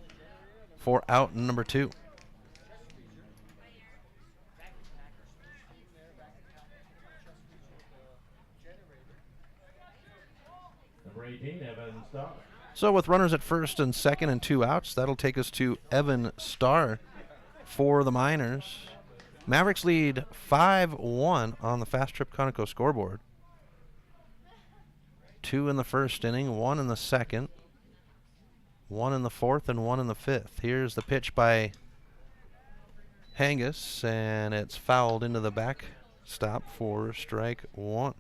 S5: for out number 2.
S6: Number 18, Evan Starr.
S5: So with runners at first and second and 2 outs, that'll take us to Evan Starr for the Miners. Mavericks lead 5-1 on the Fast Trip Conoco scoreboard. 2 in the first inning, 1 in the second, 1 in the fourth, and 1 in the fifth. Here's the pitch by Hangus, and it's fouled into the backstop for strike 1.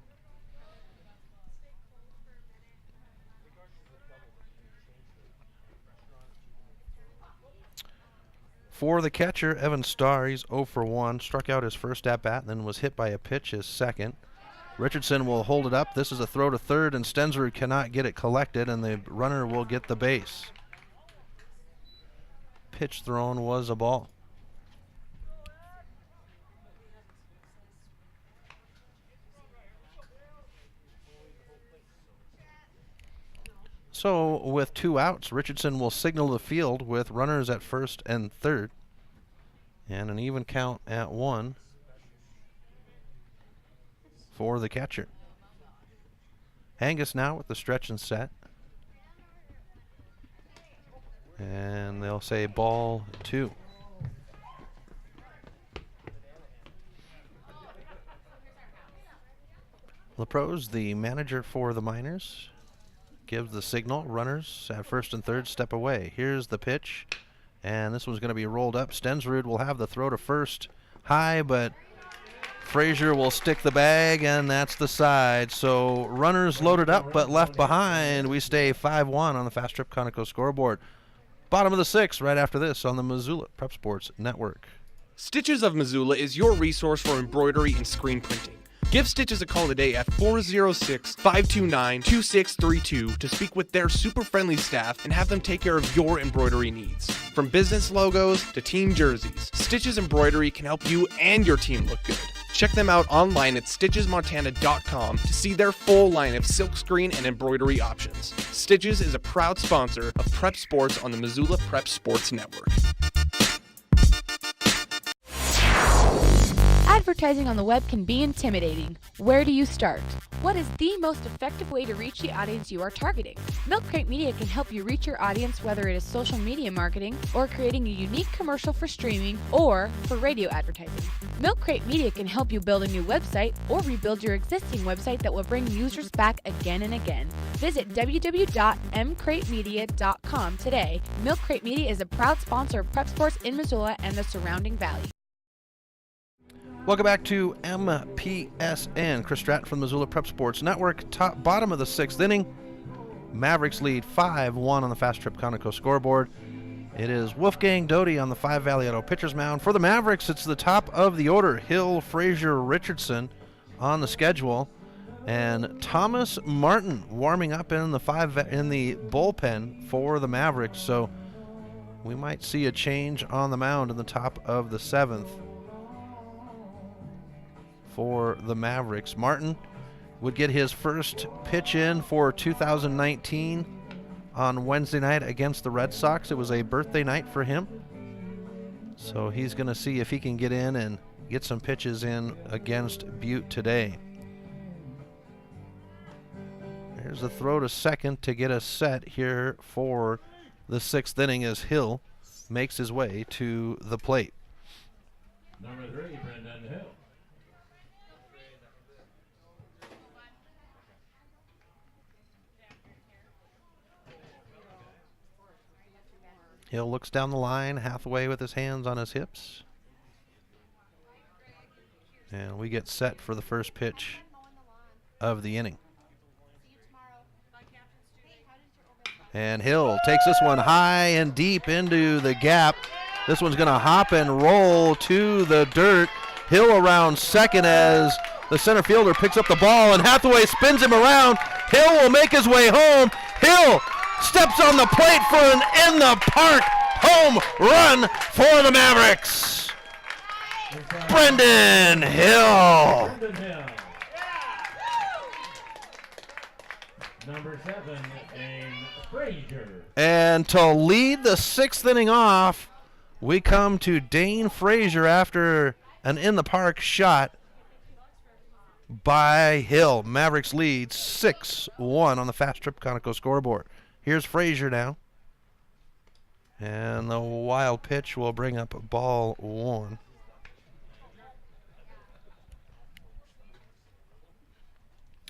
S5: For the catcher, Evan Starr, he's 0 for 1. Struck out his first at-bat, then was hit by a pitch his second. Richardson will hold it up. This is a throw to third, and Stensrud cannot get it collected, and the runner will get the base. Pitch thrown was a ball. So with 2 outs, Richardson will signal the field with runners at first and third, and an even count at 1 for the catcher. Hangus now with the stretch and set, and they'll say ball 2. LaProse, the manager for the Miners, gives the signal. Runners at first and third step away. Here's the pitch, and this one's going to be rolled up. Stensrud will have the throw to first high, but Frazier will stick the bag, and that's the side. So runners loaded up but left behind. We stay 5-1 on the Fast Trip Conoco scoreboard. Bottom of the 6th right after this on the Missoula Prep Sports Network.
S11: Stitches of Missoula is your resource for embroidery and screen printing. Give Stitches a call today at 406-529-2632 to speak with their super friendly staff and have them take care of your embroidery needs. From business logos to team jerseys, Stitches Embroidery can help you and your team look good. Check them out online at stitchesmontana.com to see their full line of silkscreen and embroidery options. Stitches is a proud sponsor of Prep Sports on the Missoula Prep Sports Network.
S13: Advertising on the web can be intimidating. Where do you start? What is the most effective way to reach the audience you are targeting? Milk Crate Media can help you reach your audience, whether it is social media marketing or creating a unique commercial for streaming or for radio advertising. Milk Crate Media can help you build a new website or rebuild your existing website that will bring users back again and again. Visit www.mcratemedia.com today. Milk Crate Media is a proud sponsor of Prep Sports in Missoula and the surrounding valley.
S5: Welcome back to MPSN. Chris Stratton from the Missoula Prep Sports Network. Bottom of the 6th inning. Mavericks lead 5-1 on the Fast Trip Conoco scoreboard. It is Wolfgang Doty on the Five Valley Auto pitcher's mound. For the Mavericks, it's the top of the order. Hill, Frazier, Richardson on the schedule. And Thomas Martin warming up in the bullpen for the Mavericks. So we might see a change on the mound in the top of the 7th. For the Mavericks, Martin would get his first pitch in for 2019 on Wednesday night against the Red Sox. It was a birthday night for him, so he's going to see if he can get in and get some pitches in against Butte today. There's a throw to second to get us set here for the 6th inning as Hill makes his way to the plate.
S6: Number 3, Brendan Hill.
S5: Hill looks down the line, Hathaway with his hands on his hips. And we get set for the first pitch of the inning. And Hill takes this one high and deep into the gap. This one's going to hop and roll to the dirt. Hill around second as the center fielder picks up the ball, and Hathaway spins him around. Hill will make his way home. Hill steps on the plate for an in-the-park home run for the Mavericks. Brendan Hill.
S6: Number 7, Dane Frazier.
S5: And to lead the 6th inning off, we come to Dane Frazier after an in-the-park shot by Hill. Mavericks lead 6-1 on the Fast Trip Conoco scoreboard. Here's Frazier now. And the wild pitch will bring up ball 1.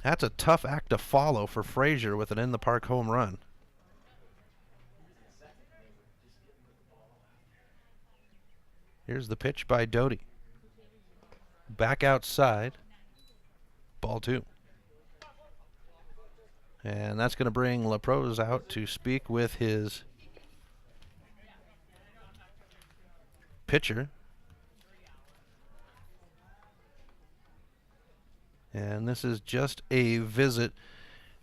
S5: That's a tough act to follow for Frazier with an in-the-park home run. Here's the pitch by Doty. Back outside. Ball 2. And that's going to bring LaProse out to speak with his pitcher. And this is just a visit.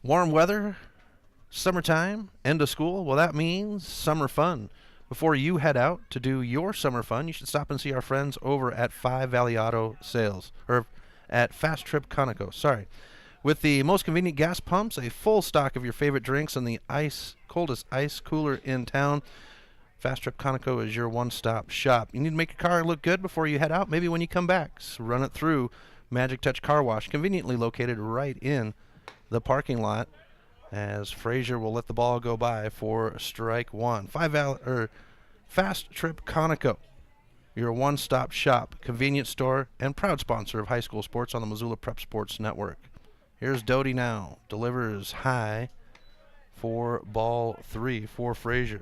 S5: Warm weather, summertime, end of school. Well, that means summer fun. Before you head out to do your summer fun, you should stop and see our friends over at 5 Valley Auto Sales, or at Fast Trip Conoco, sorry. With the most convenient gas pumps, a full stock of your favorite drinks, and the coldest ice cooler in town, Fast Trip Conoco is your one-stop shop. You need to make your car look good before you head out, maybe when you come back. So run it through Magic Touch Car Wash, conveniently located right in the parking lot, as Frazier will let the ball go by for strike 1. Fast Trip Conoco, your one-stop shop, convenience store, and proud sponsor of high school sports on the Missoula Prep Sports Network. Here's Doty now, delivers high for ball 3 for Frazier.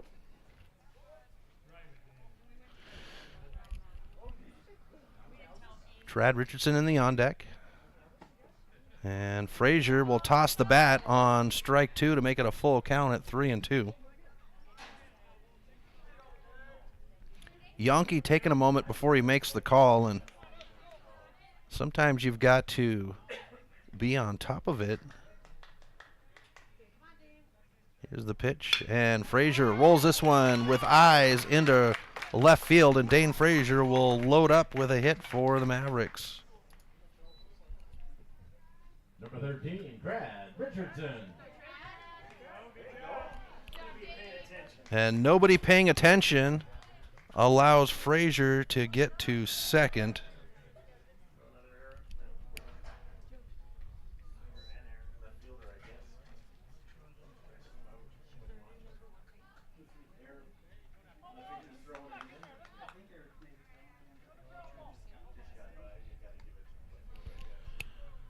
S5: Trad Richardson in the on deck. And Frazier will toss the bat on strike 2 to make it a full count at 3-2. Yonke taking a moment before he makes the call, and sometimes you've got to be on top of it. Here's the pitch, and Frazier rolls this one with eyes into left field, and Dane Frazier will load up with a hit for the Mavericks.
S6: Number 13, Brad Richardson.
S5: And nobody paying attention allows Frazier to get to second.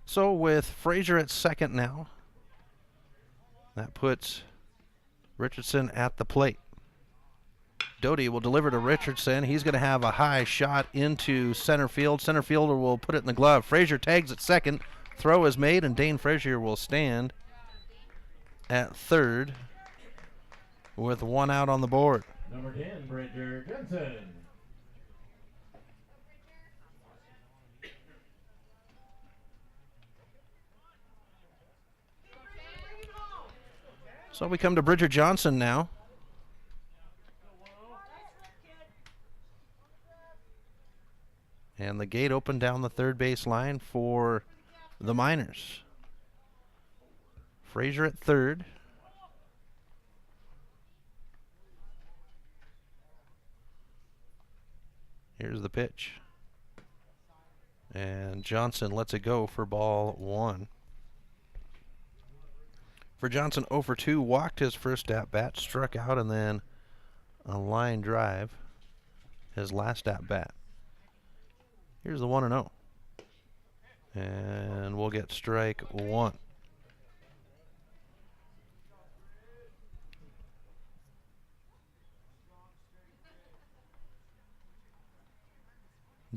S5: So with Frazier at second now, that puts Richardson at the plate. Doty will deliver to Richardson. He's going to have a high shot into center field. Center fielder will put it in the glove. Frazier tags at second. Throw is made, and Dane Frazier will stand at third with 1 out on the board.
S6: Number 10, Bridger Jensen.
S5: So we come to Bridger Johnson now. And the gate opened down the third base line for the Miners. Frazier at third. Here's the pitch. And Johnson lets it go for ball 1. For Johnson, 0 for 2, walked his first at bat, struck out, and then a line drive, his last at bat. Here's the 1-0. And we'll get strike one.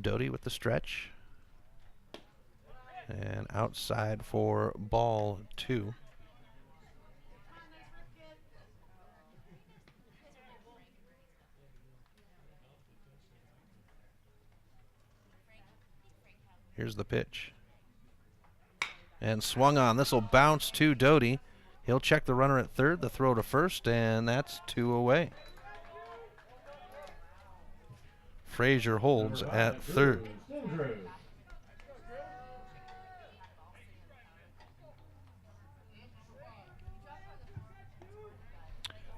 S5: Doty with the stretch. And outside for ball 2. Here's the pitch. And swung on. This will bounce to Doty. He'll check the runner at third, the throw to first, and that's 2 away. Frazier holds at third.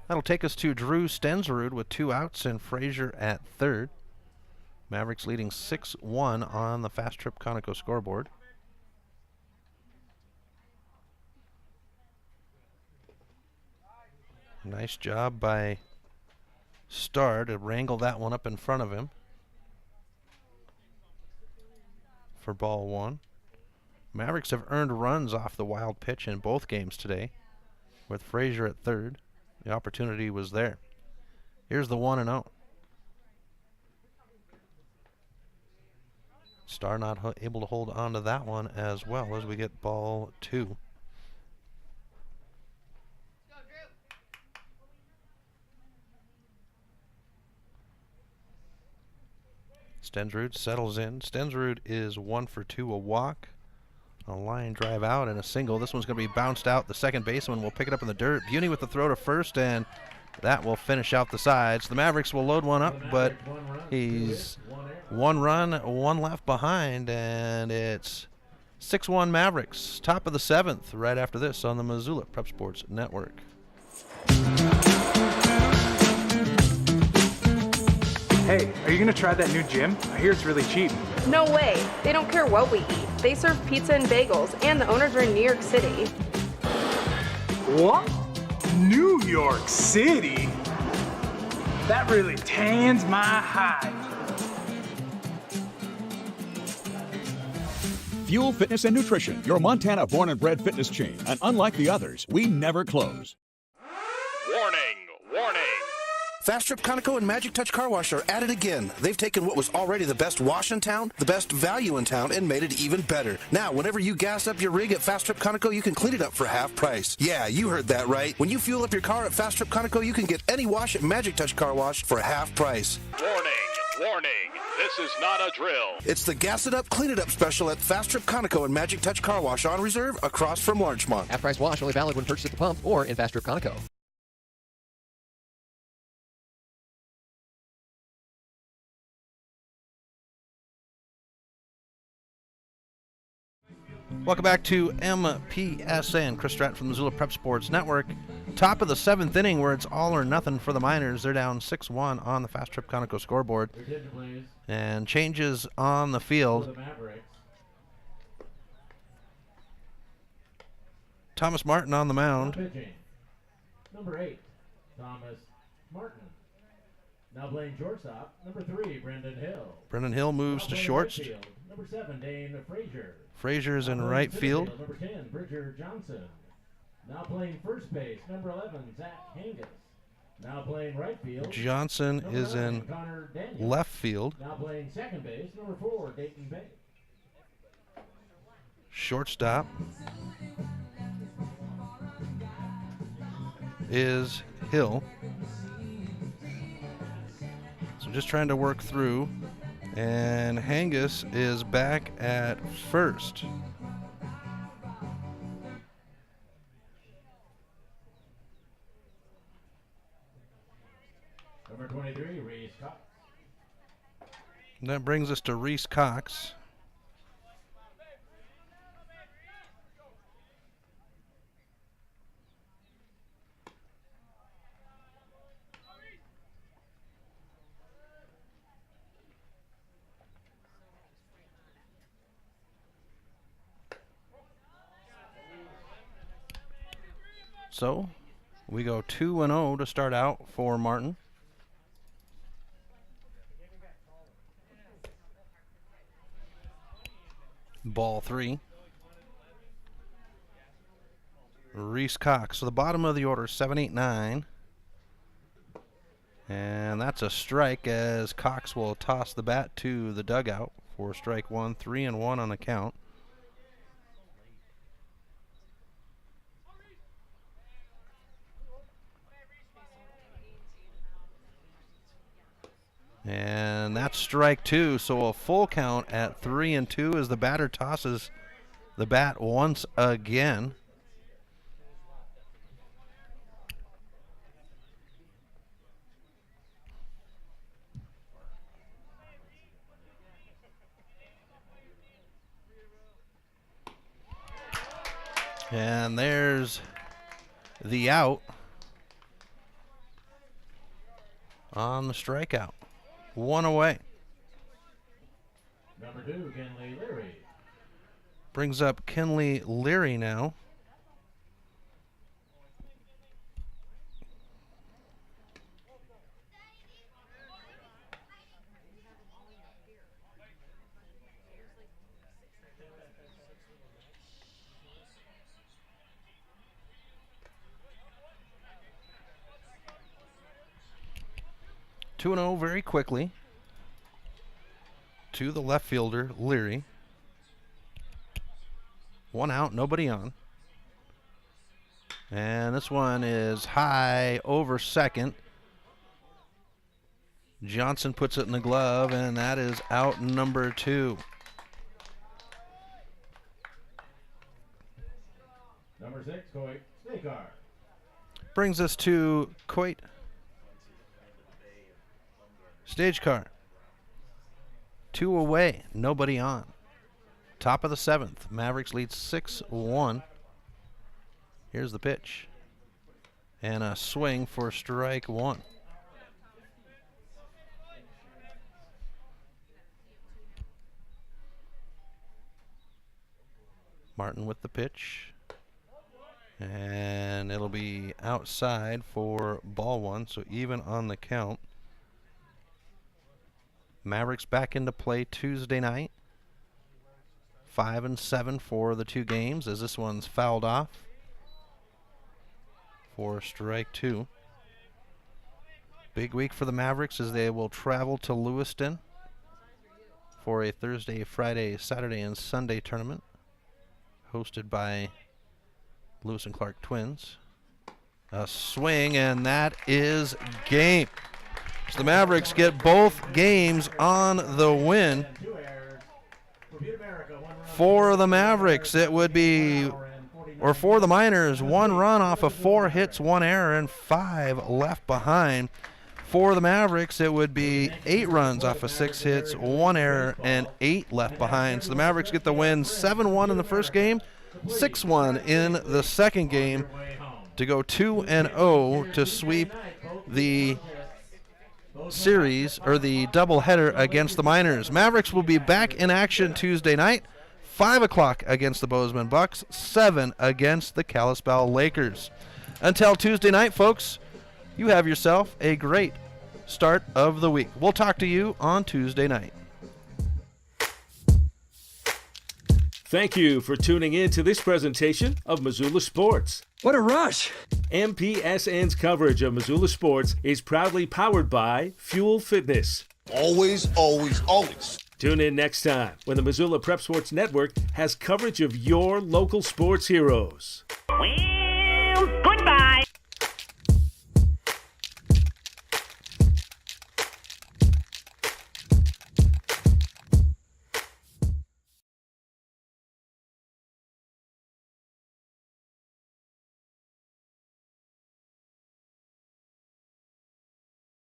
S5: That'll take us to Drew Stensrud with 2 outs and Frazier at third. Mavericks leading 6-1 on the Fast Trip Conoco scoreboard. Nice job by Starr to wrangle that one up in front of him for ball 1. Mavericks have earned runs off the wild pitch in both games today with Frazier at third. The opportunity was there. Here's the 1-0. Starr not able to hold on to that one as well as we get ball 2. Stensrud settles in. Stensrud is 1 for 2, a walk, a line drive out, and a single. This one's going to be bounced out. The second baseman will pick it up in the dirt. Buny with the throw to first, and that will finish out the sides. The Mavericks will load one up, but he's 1 run, 1 left behind, and it's 6-1 Mavericks. Top of the 7th right after this on the Missoula Prep Sports Network.
S17: Hey, are you gonna try that new gym? I hear it's really cheap.
S15: No way. They don't care what we eat. They serve pizza and bagels, and the owners are in New York City.
S17: What? New York City? That really tans my hide.
S16: Fuel Fitness and Nutrition, your Montana born and bred fitness chain. And unlike the others, we never close.
S2: Warning, warning.
S3: Fast Trip Conoco and Magic Touch Car Wash are at it again. They've taken what was already the best wash in town, the best value in town, and made it even better. Now, whenever you gas up your rig at Fast Trip Conoco, you can clean it up for half price. Yeah, you heard that right. When you fuel up your car at Fast Trip Conoco, you can get any wash at Magic Touch Car Wash for half price.
S2: Warning, warning. This is not a drill.
S3: It's the Gas It Up, Clean It Up special at Fast Trip Conoco and Magic Touch Car Wash on reserve across from Larchmont.
S9: Half-price wash only valid when purchased at the pump or in Fast Trip Conoco.
S5: Welcome back to MPSN. Chris Stratton from the Missoula Prep Sports Network. Top of the 7th inning where it's all or nothing for the Miners. They're down 6-1 on the Fast Trip Conoco scoreboard. And changes on the field. Thomas Martin on the mound.
S6: Number 8, Thomas Martin. Now playing shortstop, number 3, Brendan Hill.
S5: Brendan Hill moves to shorts.
S6: Number 7, Dane Frazier.
S5: Frazier's in right field.
S6: Number 10, Bridger Johnson. Now playing first base, number 11, Zach Hangus. Now playing right field.
S5: Johnson is in left field.
S6: Now playing second base, number 4, Dayton Bay.
S5: Shortstop is Hill. So just trying to work through. And Hangus is back at first.
S6: Number 23, Reese Cox.
S5: And that brings us to Reese Cox. So we go 2-0 to start out for Martin. Ball 3. Reese Cox. So the bottom of the order, 7, 8, 9. And that's a strike as Cox will toss the bat to the dugout for strike 1, 3-1 on the count. And that's strike 2, so a full count at 3-2 as the batter tosses the bat once again. And there's the out on the strikeout. 1 away.
S6: Number 2, Kenley Leary.
S5: Brings up Kenley Leary now. Two and 0 very quickly to the left fielder, Leary. 1 out, nobody on. And this one is high over second. Johnson puts it in the glove, and that is out number 2.
S6: Number 6, Coit Staker.
S5: Brings us to Coit Stage car. 2 away, nobody on. Top of the 7th, Mavericks lead 6-1. Here's the pitch. And a swing for strike 1. Martin with the pitch. And it'll be outside for ball 1, so even on the count. Mavericks back into play Tuesday night. 5-7 for the 2 games as this one's fouled off for strike 2. Big week for the Mavericks as they will travel to Lewiston for a Thursday, Friday, Saturday, and Sunday tournament hosted by Lewis and Clark Twins. A swing, and that is game. So the Mavericks get both games on the win. For the Mavericks, it would be, or for the Miners, 1 run off of 4 hits, 1 error, and 5 left behind. For the Mavericks, it would be 8 runs off of 6 hits, 1 error, and 8 left behind. So the Mavericks get the win 7-1 in the first game, 6-1 in the second game to go 2-0 to sweep the series, or the doubleheader against the Miners. Mavericks will be back in action Tuesday night, 5 o'clock against the Bozeman Bucks, 7 against the Kalispell Lakers. Until Tuesday night, folks, you have yourself a great start of the week. We'll talk to you on Tuesday night.
S1: Thank you for tuning in to this presentation of Missoula Sports.
S18: What a rush!
S1: MPSN's coverage of Missoula Sports is proudly powered by Fuel Fitness.
S19: Always, always, always.
S1: Tune in next time when the Missoula Prep Sports Network has coverage of your local sports heroes.
S20: Well, goodbye.